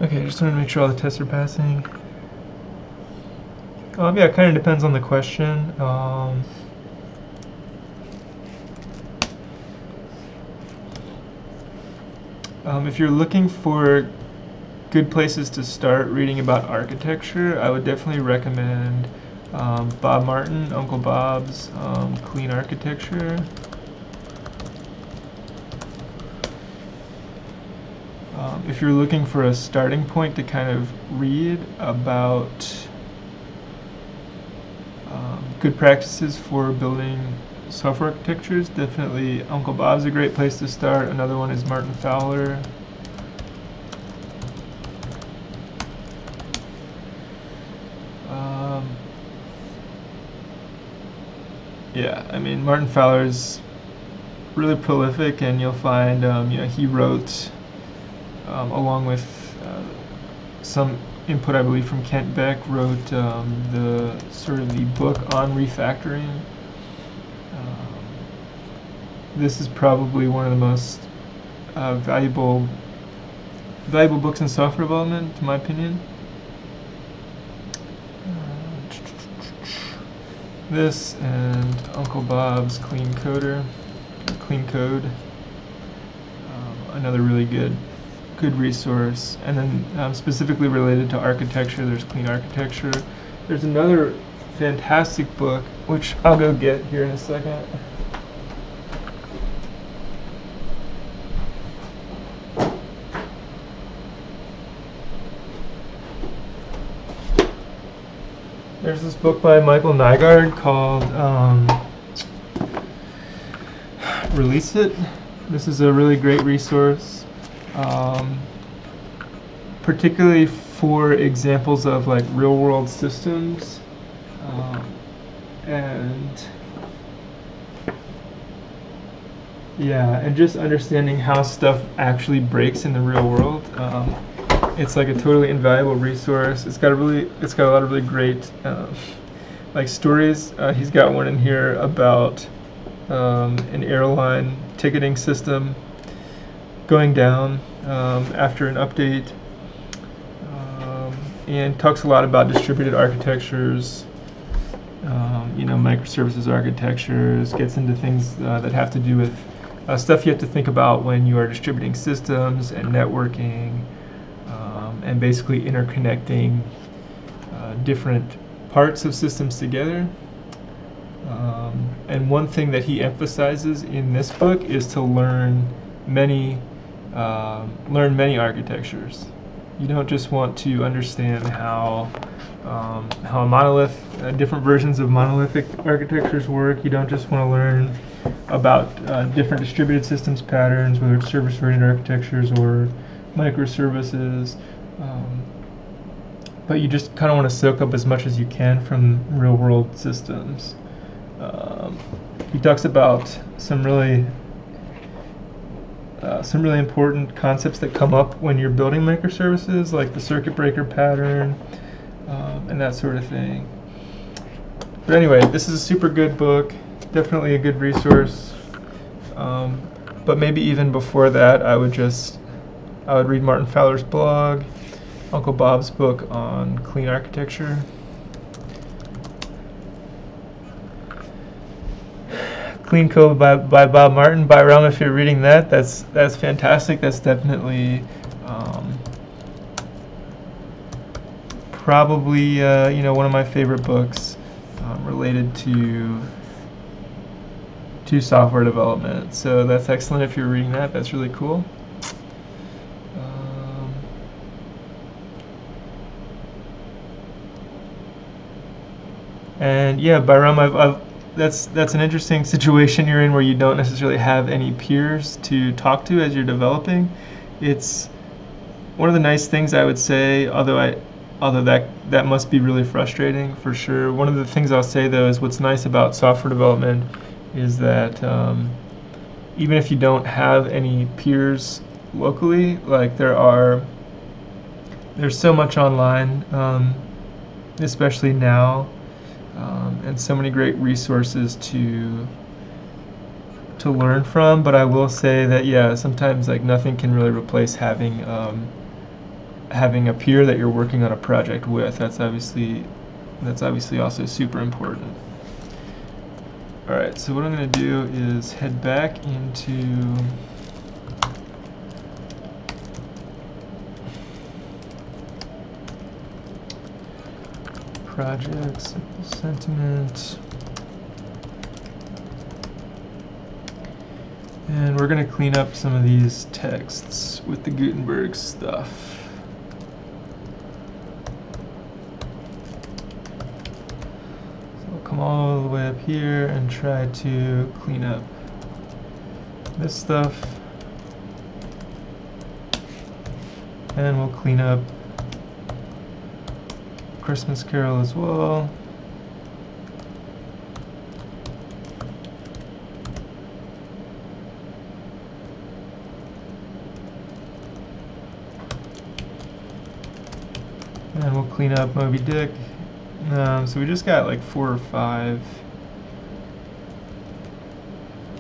Okay, just want to make sure all the tests are passing. Yeah, it kind of depends on the question. If you're looking for good places to start reading about architecture, I would definitely recommend Bob Martin, Uncle Bob's Clean Architecture. If you're looking for a starting point to kind of read about good practices for building software architectures, definitely Uncle Bob's a great place to start. Another one is Martin Fowler. Yeah, I mean, Martin Fowler's really prolific, and you'll find he wrote along with some input, I believe, from Kent Beck, wrote the sort of the book on refactoring. This is probably one of the most valuable books in software development, in my opinion. This and Uncle Bob's Clean Code. Another really good resource. And then specifically related to architecture, there's Clean Architecture. There's another fantastic book, which I'll go get here in a second. There's this book by Michael Nygaard called Release It. This is a really great resource, particularly for examples of like real-world systems, and just understanding how stuff actually breaks in the real world. It's like a totally invaluable resource. It's got a lot of really great like stories. He's got one in here about an airline ticketing system going down after an update, and talks a lot about distributed architectures, microservices architectures, gets into things that have to do with stuff you have to think about when you are distributing systems and networking, and basically interconnecting different parts of systems together. And one thing that he emphasizes in this book is to learn many architectures. You don't just want to understand how a monolith, different versions of monolithic architectures work. You don't just want to learn about different distributed systems patterns, whether it's service-oriented architectures or microservices. But you just kind of want to soak up as much as you can from real-world systems. He talks about some really important concepts that come up when you're building microservices, like the circuit breaker pattern and that sort of thing. But anyway, this is a super good book, definitely a good resource. But maybe even before that, I would read Martin Fowler's blog, Uncle Bob's book on clean architecture. Clean Code by Bob Martin. By Ram, if you're reading that, that's fantastic. That's definitely probably one of my favorite books related to software development. So that's excellent if you're reading that. That's really cool. And yeah, Byram, that's an interesting situation you're in where you don't necessarily have any peers to talk to as you're developing. It's one of the nice things I would say, although that must be really frustrating for sure. One of the things I'll say though is what's nice about software development is that even if you don't have any peers locally, like there's so much online, especially now. And so many great resources to learn from, but I will say that sometimes like nothing can really replace having a peer that you're working on a project with. That's obviously also super important. All right, so what I'm going to do is head back into project, simple sentiment, and we're going to clean up some of these texts with the Gutenberg stuff. So we'll come all the way up here and try to clean up this stuff, and we'll clean up Christmas Carol as well. And we'll clean up Moby Dick. So we just got like 4 or 5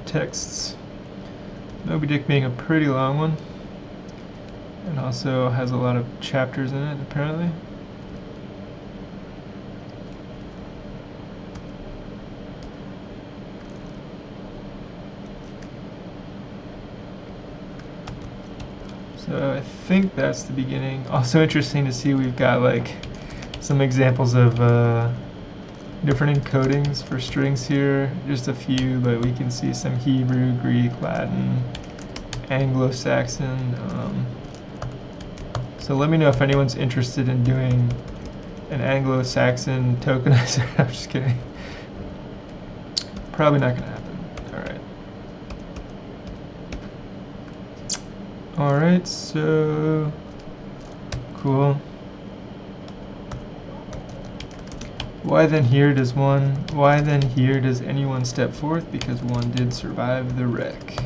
texts. Moby Dick being a pretty long one, and also has a lot of chapters in it apparently. So I think that's the beginning. Also interesting to see we've got like some examples of different encodings for strings here. Just a few, but we can see some Hebrew, Greek, Latin, Anglo-Saxon. So let me know if anyone's interested in doing an Anglo-Saxon tokenizer. I'm just kidding. Probably not going to happen. Alright, so cool. Why then here does anyone step forth? Because one did survive the wreck.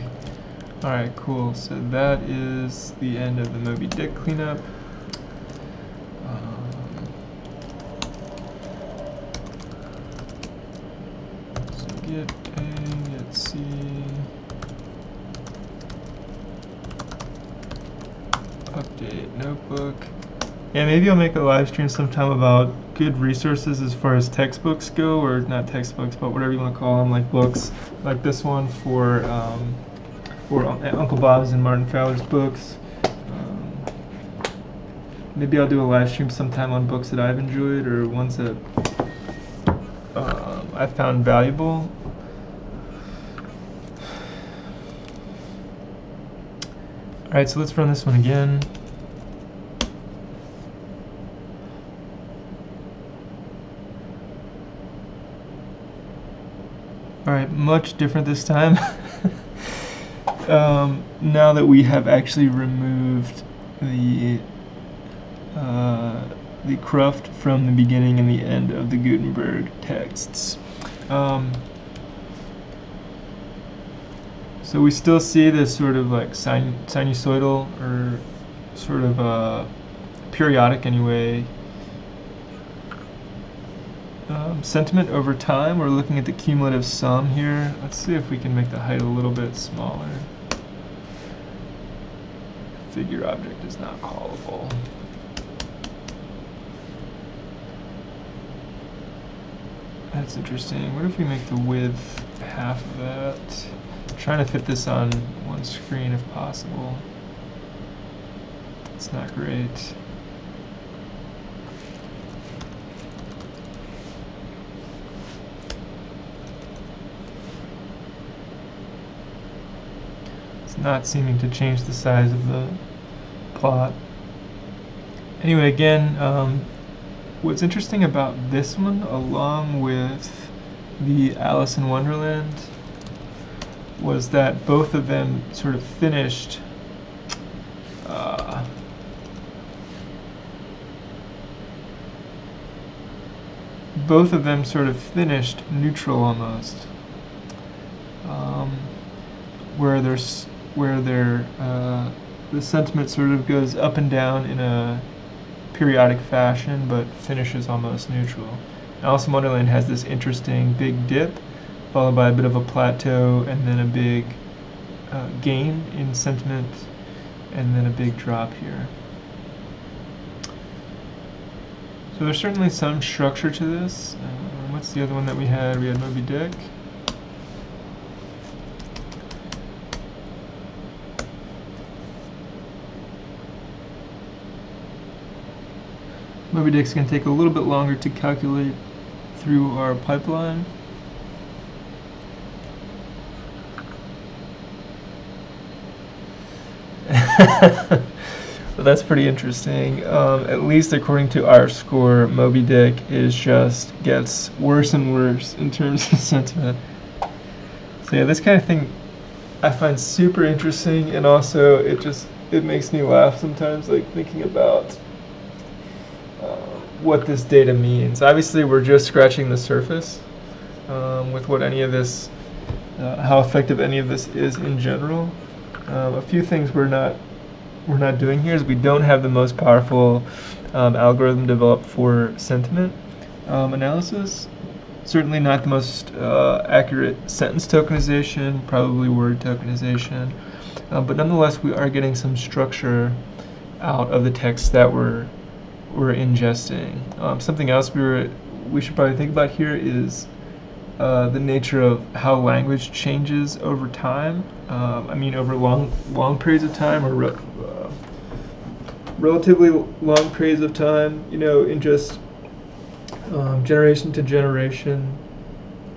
Alright, cool. So that is the end of the Moby Dick cleanup. So get A, get C. Update notebook. Yeah, maybe I'll make a live stream sometime about good resources as far as textbooks go, or not textbooks, but whatever you want to call them, like books, like this one for Uncle Bob's and Martin Fowler's books. Maybe I'll do a live stream sometime on books that I've enjoyed or ones that I found valuable. Alright, so let's run this one again. Alright, much different this time. Now that we have actually removed the cruft from the beginning and the end of the Gutenberg texts. So we still see this sort of like sinusoidal, or sort of periodic anyway, sentiment over time. We're looking at the cumulative sum here. Let's see if we can make the height a little bit smaller. Figure object is not callable. That's interesting. What if we make the width half of that? Trying to fit this on one screen if possible. It's not great. It's not seeming to change the size of the plot. Anyway, again, what's interesting about this one, along with the Alice in Wonderland, was that both of them sort of finished neutral almost, where the sentiment sort of goes up and down in a periodic fashion, but finishes almost neutral. Alice in Wonderland has this interesting big dip, followed by a bit of a plateau, and then a big gain in sentiment, and then a big drop here. So there's certainly some structure to this. What's the other one that we had? We had Moby Dick. Moby Dick's going to take a little bit longer to calculate through our pipeline. Well, that's pretty interesting. At least according to our score, Moby Dick gets worse and worse in terms of sentiment. So yeah, this kind of thing I find super interesting, and also it makes me laugh sometimes, like thinking about what this data means. Obviously, we're just scratching the surface with what any of this, how effective any of this is in general. A few things we're not doing here is we don't have the most powerful algorithm developed for sentiment analysis. Certainly not the most accurate sentence tokenization, probably word tokenization, but nonetheless we are getting some structure out of the text that we're ingesting. Something else we should probably think about here is the nature of how language changes over time. I mean, over long periods of time, or relatively long periods of time, in just generation to generation,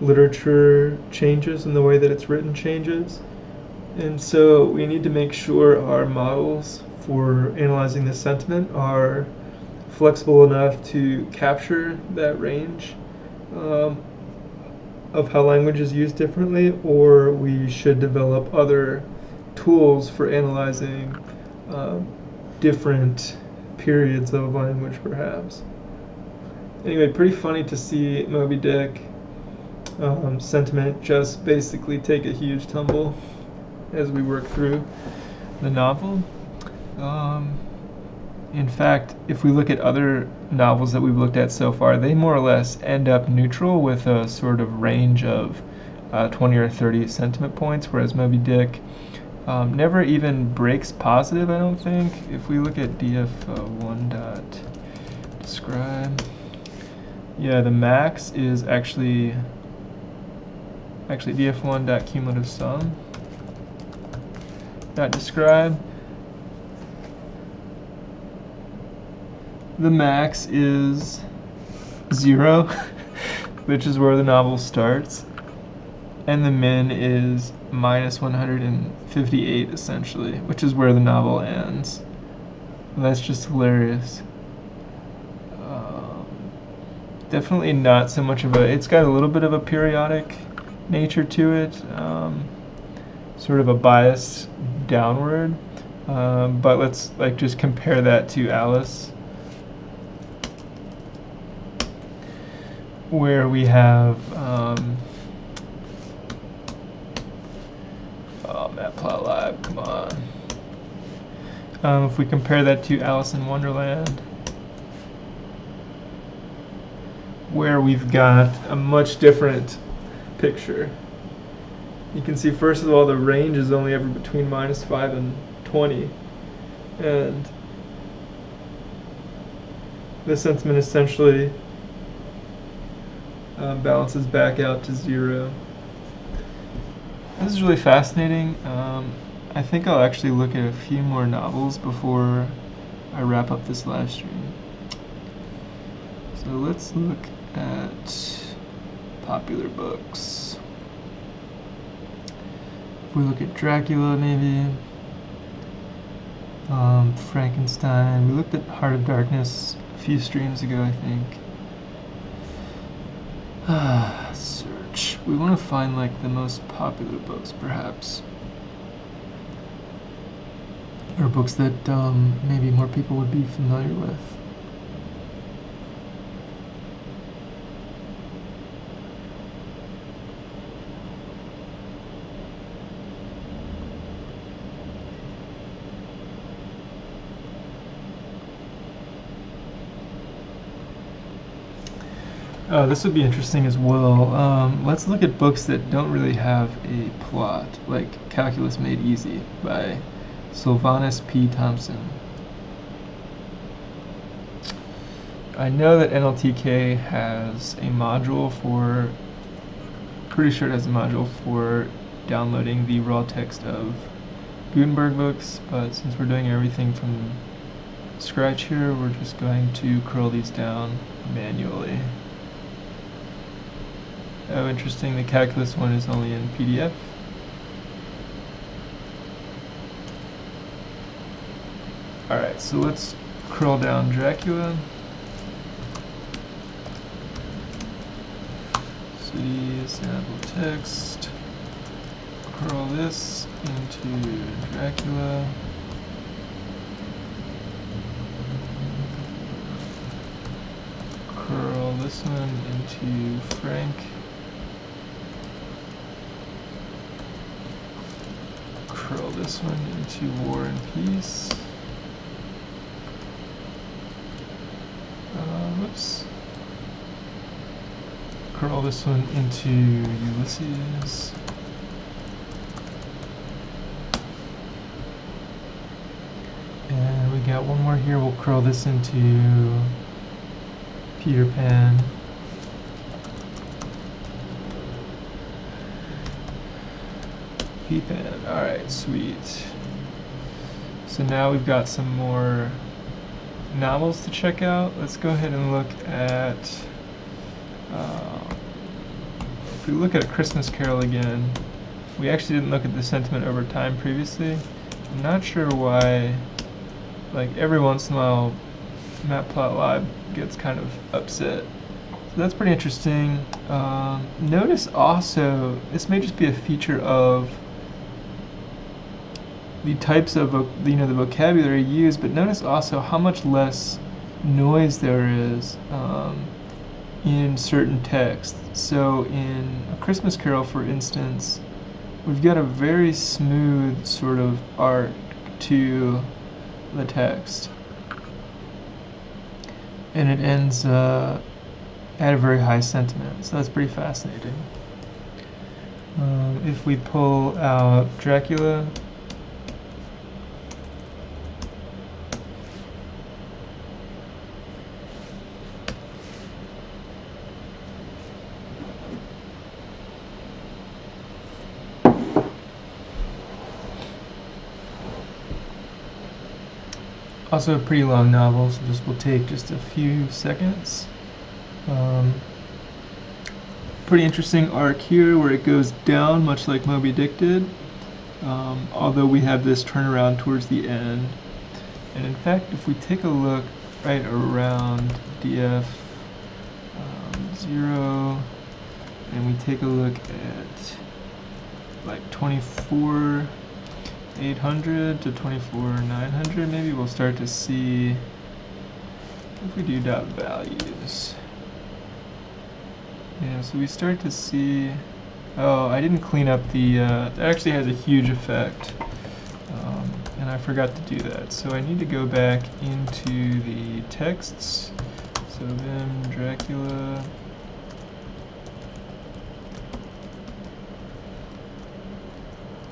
literature changes and the way that it's written changes. And so we need to make sure our models for analyzing the sentiment are flexible enough to capture that range of how language is used differently, or we should develop other tools for analyzing different periods of language, perhaps. Anyway, pretty funny to see Moby Dick sentiment just basically take a huge tumble as we work through the novel. In fact, if we look at other novels that we've looked at so far, they more or less end up neutral with a sort of range of 20 or 30 sentiment points, whereas Moby Dick never even breaks positive, I don't think. If we look at df1.describe, yeah, the max is actually df1.cumulative sum .describe. The max is 0, which is where the novel starts, and the min is minus 158, essentially, which is where the novel ends. And that's just hilarious. Definitely not so much of a, it's got a little bit of a periodic nature to it, sort of a bias downward, but let's just compare that to Alice, where we have Matplotlib, come on. If we compare that to Alice in Wonderland, where we've got a much different picture. You can see, first of all, the range is only ever between -5 and 20, and the sentiment essentially balances back out to 0. This is really fascinating. I think I'll actually look at a few more novels before I wrap up this live stream. So let's look at popular books. If we look at Dracula, maybe, Frankenstein. We looked at Heart of Darkness a few streams ago, I think. Search. We want to find the most popular books, perhaps, or books that maybe more people would be familiar with. This would be interesting as well. Let's look at books that don't really have a plot, like Calculus Made Easy by Sylvanus P. Thompson. I know that NLTK has a module for, pretty sure it has a module for downloading the raw text of Gutenberg books, but since we're doing everything from scratch here, we're just going to curl these down manually. Oh, interesting, the calculus one is only in PDF. Alright, so let's curl down Dracula. City, sample text. Curl this into Dracula. Curl this one into Frank. Curl this one into War and Peace. Whoops. Curl this one into Ulysses. And we got one more here. We'll curl this into Peter Pan. Alright, sweet. So now we've got some more novels to check out. Let's go ahead and look at, if we look at A Christmas Carol again, we actually didn't look at the sentiment over time previously. I'm not sure why, like every once in a while, Matplotlib gets kind of upset. So that's pretty interesting. Notice also, this may just be a feature of the types of the vocabulary used, but notice also how much less noise there is in certain texts. So in A Christmas Carol, for instance, we've got a very smooth sort of arc to the text, and it ends at a very high sentiment. So that's pretty fascinating. If we pull out Dracula, also a pretty long novel, so this will take just a few seconds. Pretty interesting arc here where it goes down, much like Moby Dick did, although we have this turnaround towards the end. And in fact, if we take a look right around DF 0, and we take a look at like 24,800 to 24,900, maybe we'll start to see, if we do dot values. Yeah, so we start to see, oh, I didn't clean up the, that actually has a huge effect, and I forgot to do that. So I need to go back into the texts, so Vim, Dracula,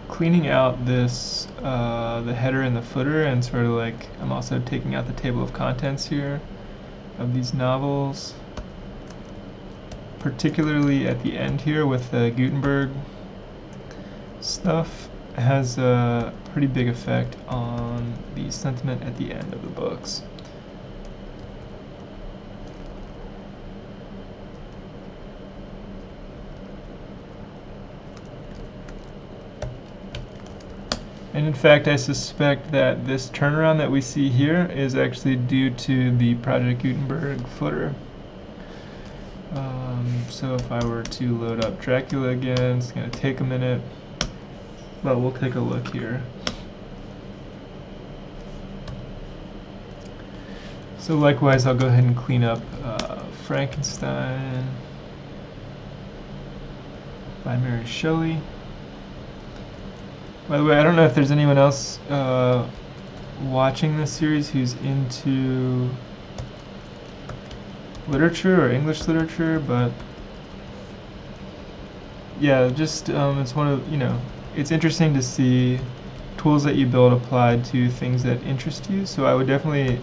cleaning out this, the header and the footer, and sort of like, I'm also taking out the table of contents here of these novels, particularly at the end here with the Gutenberg stuff, has a pretty big effect on the sentiment at the end of the books. And in fact, I suspect that this turnaround that we see here is actually due to the Project Gutenberg footer. So if I were to load up Dracula again, it's going to take a minute, but we'll take a look here. So likewise, I'll go ahead and clean up Frankenstein by Mary Shelley. By the way, I don't know if there's anyone else watching this series who's into literature or English literature, but yeah, just it's one of, it's interesting to see tools that you build applied to things that interest you. So I would definitely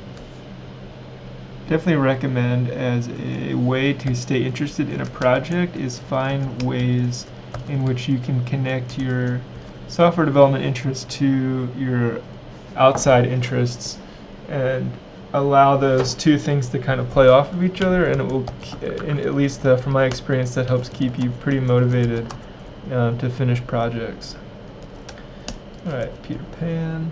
recommend, as a way to stay interested in a project, is find ways in which you can connect your software development interests to your outside interests and allow those two things to kind of play off of each other, and it will, and at least from my experience, that helps keep you pretty motivated to finish projects. Alright, Peter Pan.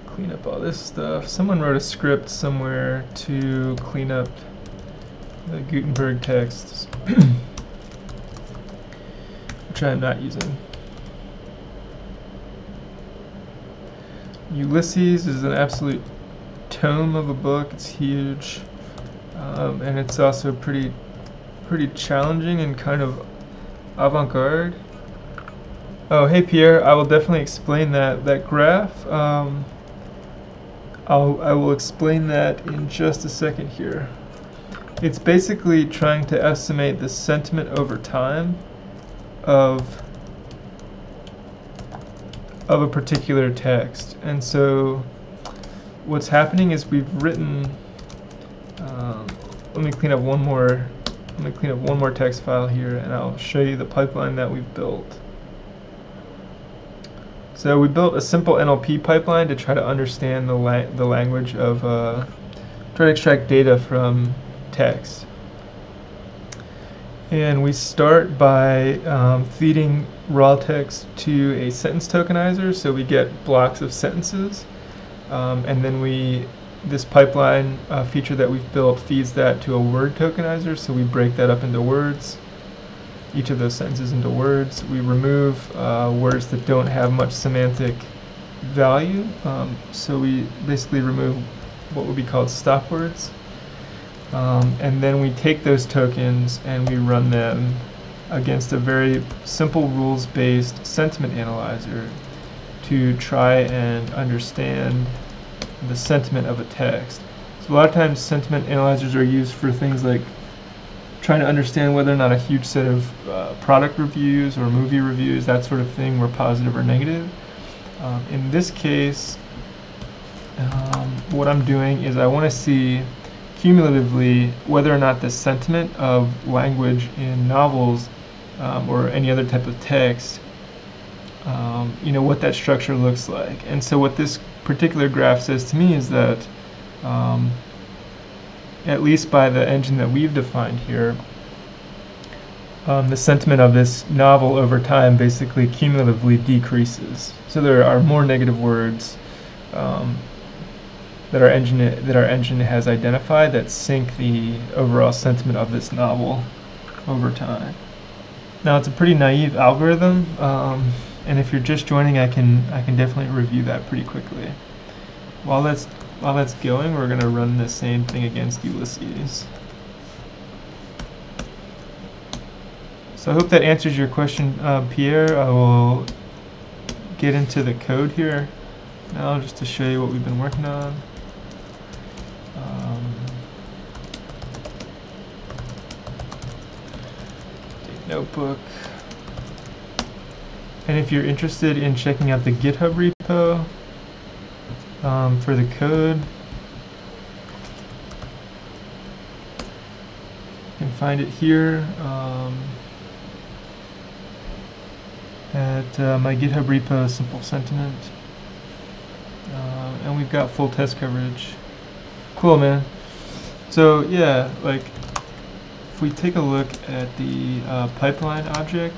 Clean up all this stuff. Someone wrote a script somewhere to clean up the Gutenberg texts, which I'm not using. Ulysses is an absolute tome of a book. It's huge, and it's also pretty challenging and kind of avant-garde. Oh, hey Pierre, I will definitely explain that graph. I will explain that in just a second here. It's basically trying to estimate the sentiment over time of a particular text. And so what's happening is we've written, let me clean up one more text file here, and I'll show you the pipeline that we've built. So we built a simple NLP pipeline to try to understand the language of, try to extract data from text. And we start by feeding raw text to a sentence tokenizer, so we get blocks of sentences. And then this pipeline feature that we've built feeds that to a word tokenizer, so we break that up into words, each of those sentences into words. We remove words that don't have much semantic value, so we basically remove what would be called stop words. And then we take those tokens and we run them against a very simple rules-based sentiment analyzer to try and understand the sentiment of a text. So a lot of times sentiment analyzers are used for things like trying to understand whether or not a huge set of product reviews or movie reviews, that sort of thing, were positive or negative. In this case, what I'm doing is I want to see cumulatively whether or not the sentiment of language in novels or any other type of text, what that structure looks like. And so what this particular graph says to me is that, at least by the engine that we've defined here, the sentiment of this novel over time basically cumulatively decreases. So there are more negative words that our engine has identified that sink the overall sentiment of this novel over time. Now it's a pretty naive algorithm, and if you're just joining, I can definitely review that pretty quickly. While that's going, we're going to run the same thing against Ulysses. So I hope that answers your question, Pierre. I will get into the code here now just to show you what we've been working on. Notebook. And if you're interested in checking out the GitHub repo for the code, you can find it here at my GitHub repo, Simple Sentiment. And we've got full test coverage. Cool, man. So yeah, like if we take a look at the pipeline object,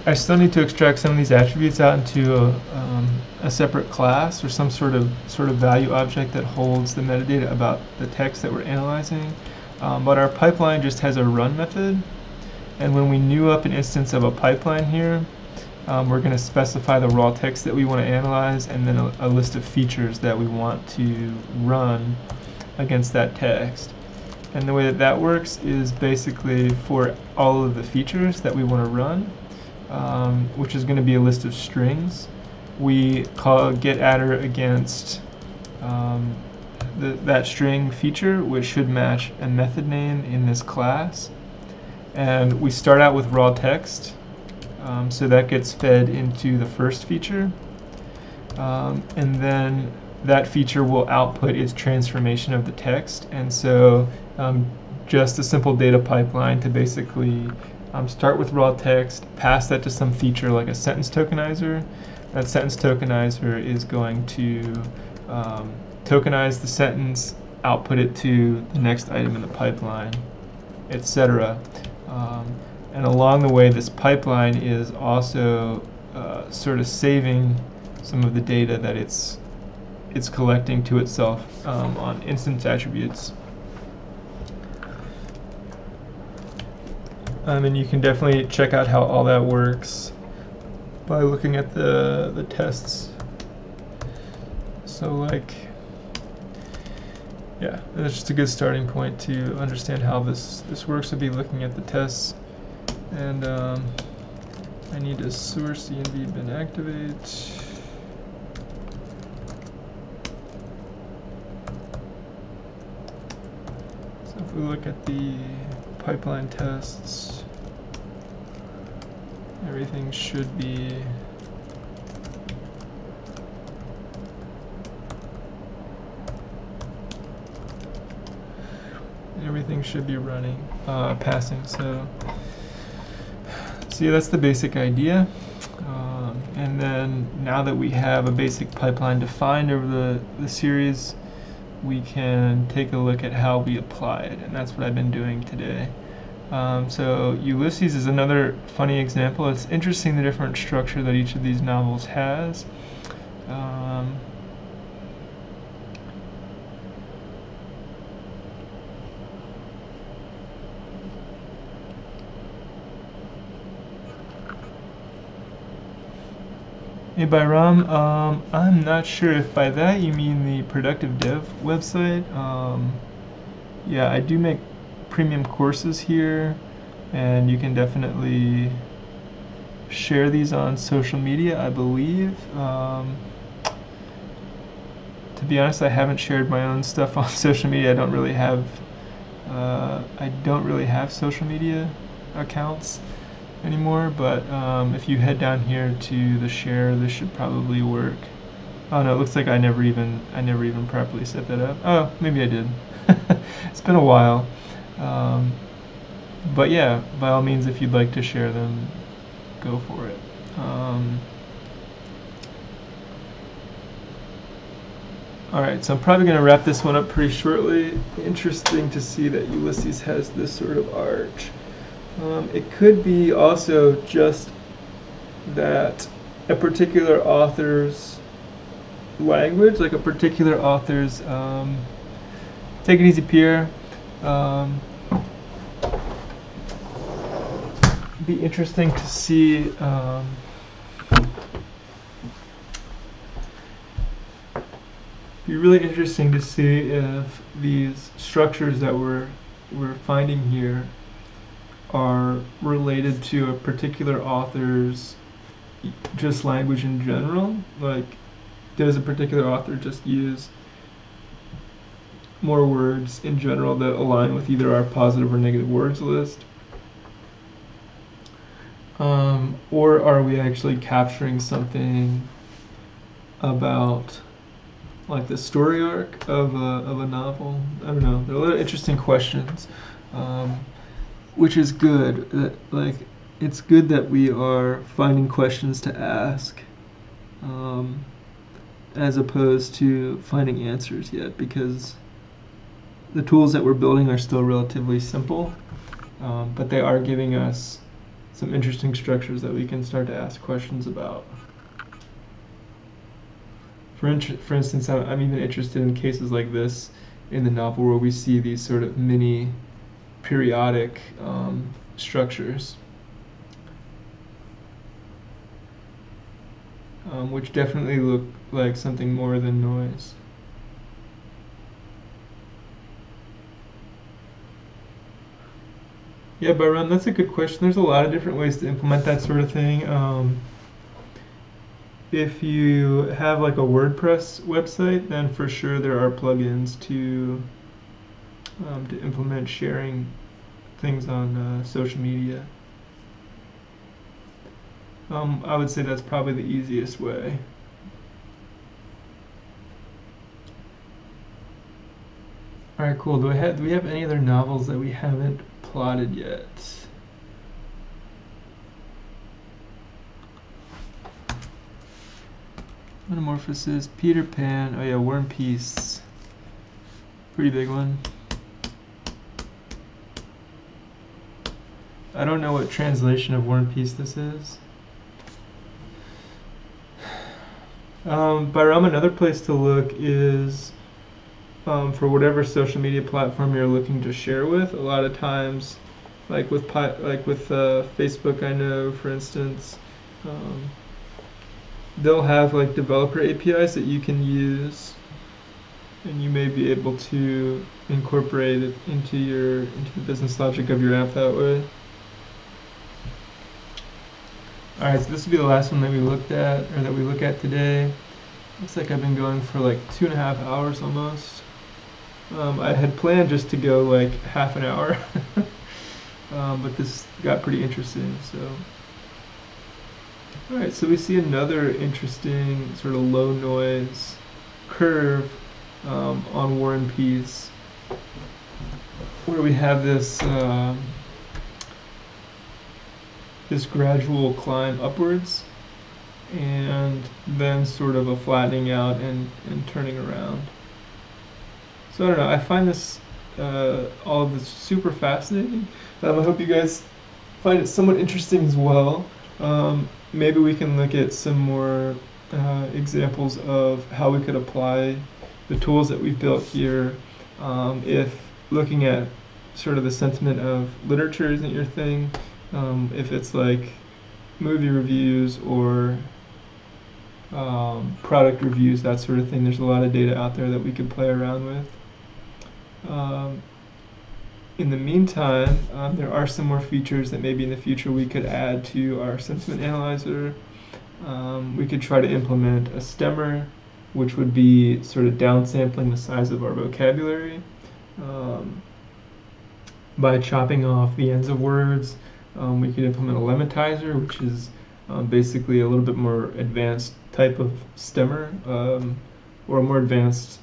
I still need to extract some of these attributes out into a separate class or some sort of value object that holds the metadata about the text that we're analyzing. But our pipeline just has a run method, and when we new up an instance of a pipeline here, we're going to specify the raw text that we want to analyze and then a list of features that we want to run against that text. And the way that works is basically for all of the features that we want to run, which is going to be a list of strings, we call getAdder against that string feature, which should match a method name in this class. And we start out with raw text, so that gets fed into the first feature, and then that feature will output its transformation of the text. And so just a simple data pipeline to basically start with raw text, pass that to some feature like a sentence tokenizer. That sentence tokenizer is going to tokenize the sentence, output it to the next item in the pipeline, etc. And along the way, this pipeline is also sort of saving some of the data that it's collecting to itself on instance attributes. And you can definitely check out how all that works by looking at the tests. So like, yeah, that's just a good starting point to understand how this works, to be looking at the tests. And I need to source env bin activate. So if we look at the pipeline tests, everything should be everything should be running, passing. So yeah, that's the basic idea. And then now that we have a basic pipeline defined over the series, we can take a look at how we apply it, and that's what I've been doing today. So Ulysses is another funny example. It's interesting the different structure that each of these novels has. Hey Byram, I'm not sure if by that you mean the Productive Dev website. Yeah, I do make premium courses here, and you can definitely share these on social media, I believe. To be honest, I haven't shared my own stuff on social media. I don't really have social media accounts anymore, but if you head down here to the share, this should probably work. Oh no, it looks like I never even properly set that up. Oh, maybe I did. It's been a while. But yeah, by all means, if you'd like to share them, go for it. Alright, so I'm probably going to wrap this one up pretty shortly. Interesting to see that Ulysses has this sort of arch. It could be also just that a particular author's language, like a particular author's, take it easy, Pierre. Be interesting to see. Be really interesting to see if these structures that we're finding here are related to a particular author's just language in general. Like, does a particular author just use more words in general that align with either our positive or negative words list? Or are we actually capturing something about like the story arc of a novel? I don't know. There are a lot of interesting questions, which is good. It's good that we are finding questions to ask, as opposed to finding answers yet, because the tools that we're building are still relatively simple, but they are giving us some interesting structures that we can start to ask questions about. For instance, I'm even interested in cases like this in the novel where we see these sort of mini periodic structures, which definitely look like something more than noise. Yeah, Byron, that's a good question. There's a lot of different ways to implement that sort of thing. If you have like a WordPress website, then for sure there are plugins to implement sharing things on social media. I would say that's probably the easiest way. All right, cool. Do we have any other novels that we haven't plotted yet? Metamorphosis, Peter Pan. Oh yeah, War and Peace. Pretty big one. I don't know what translation of War and Peace this is. Byram, another place to look is for whatever social media platform you're looking to share with. A lot of times, like with Facebook, I know, for instance, they'll have like developer APIs that you can use, and you may be able to incorporate it into the business logic of your app that way. All right, so this will be the last one that we look at today. Looks like I've been going for like 2.5 hours almost. I had planned just to go like half an hour, but this got pretty interesting. So, all right, so we see another interesting sort of low noise curve on War and Peace. where we have this this gradual climb upwards, and then sort of a flattening out and turning around. So I don't know, I find this all of this super fascinating. I hope you guys find it somewhat interesting as well. Maybe we can look at some more examples of how we could apply the tools that we've built here. If looking at sort of the sentiment of literature isn't your thing, if it's like movie reviews or product reviews, that sort of thing, there's a lot of data out there that we could play around with. In the meantime, there are some more features that maybe in the future we could add to our sentiment analyzer. We could try to implement a stemmer, which would be sort of downsampling the size of our vocabulary by chopping off the ends of words. We could implement a lematizer, which is basically a little bit more advanced type of stemmer, or a more advanced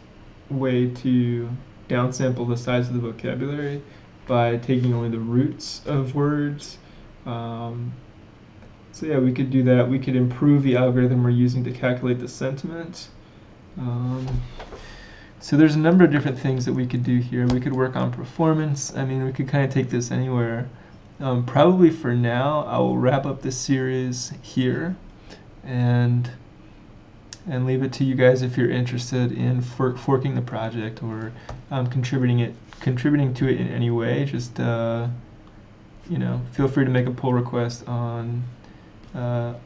way to downsample the size of the vocabulary by taking only the roots of words. So yeah, we could do that. We could improve the algorithm we're using to calculate the sentiment. So there's a number of different things that we could do here. We could work on performance. I mean, we could kind of take this anywhere. Probably for now, I will wrap up this series here and leave it to you guys if you're interested in forking the project or contributing to it in any way. Just you know, feel free to make a pull request on the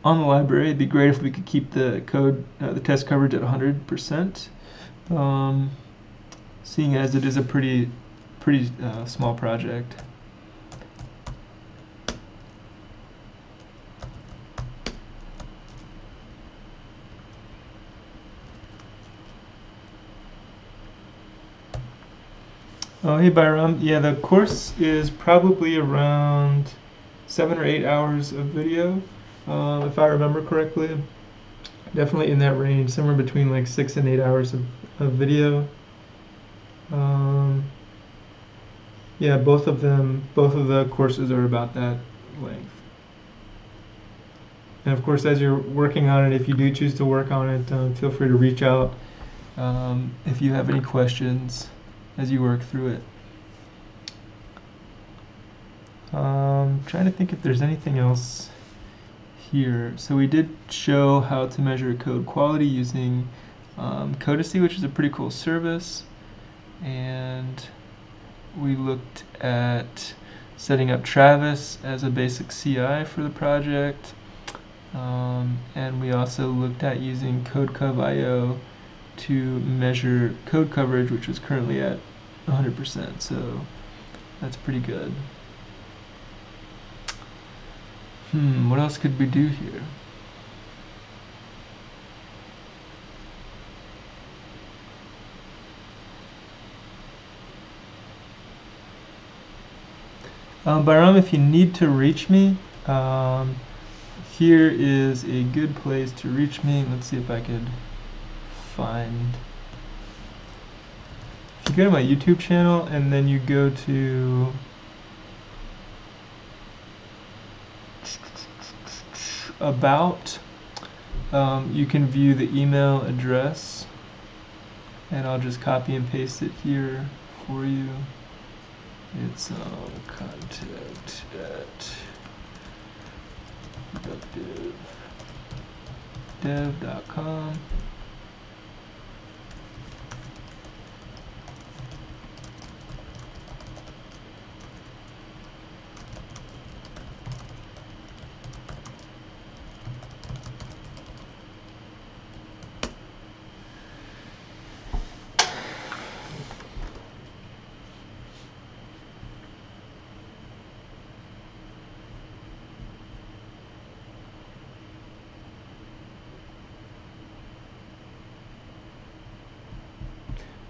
library. It'd be great if we could keep the the test coverage at 100%. Seeing as it is a pretty small project. Oh, hey Byram. Yeah, the course is probably around 7 or 8 hours of video, if I remember correctly. Definitely in that range, somewhere between like 6 and 8 hours of video. Yeah, both of the courses are about that length. And of course, as you're working on it, if you do choose to work on it, feel free to reach out if you have any questions as you work through it. Trying to think if there's anything else here. So we did show how to measure code quality using Codicy, which is a pretty cool service. And we looked at setting up Travis as a basic CI for the project. And we also looked at using CodeCov.io to measure code coverage, which is currently at 100%. So that's pretty good. What else could we do here? Byram, if you need to reach me, here is a good place to reach me. Let's see if I could find. If you go to my YouTube channel and then you go to About, you can view the email address, and I'll just copy and paste it here for you. It's contact at productivedev.com.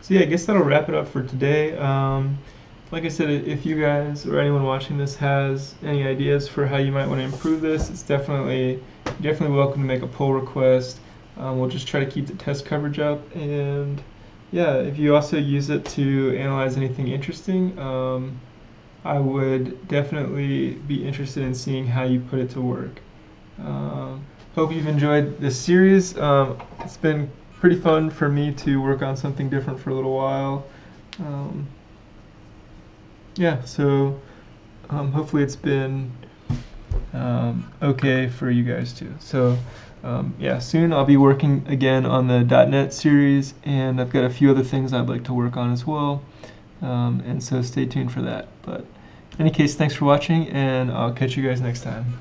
So yeah, I guess that'll wrap it up for today. Like I said, if you guys or anyone watching this has any ideas for how you might want to improve this, it's definitely welcome to make a pull request. We'll just try to keep the test coverage up, and yeah, if you also use it to analyze anything interesting, I would definitely be interested in seeing how you put it to work. Hope you've enjoyed this series. It's been pretty fun for me to work on something different for a little while. Yeah, so hopefully it's been okay for you guys too. So yeah, soon I'll be working again on the .NET series, and I've got a few other things I'd like to work on as well. And so stay tuned for that. But in any case, thanks for watching, and I'll catch you guys next time.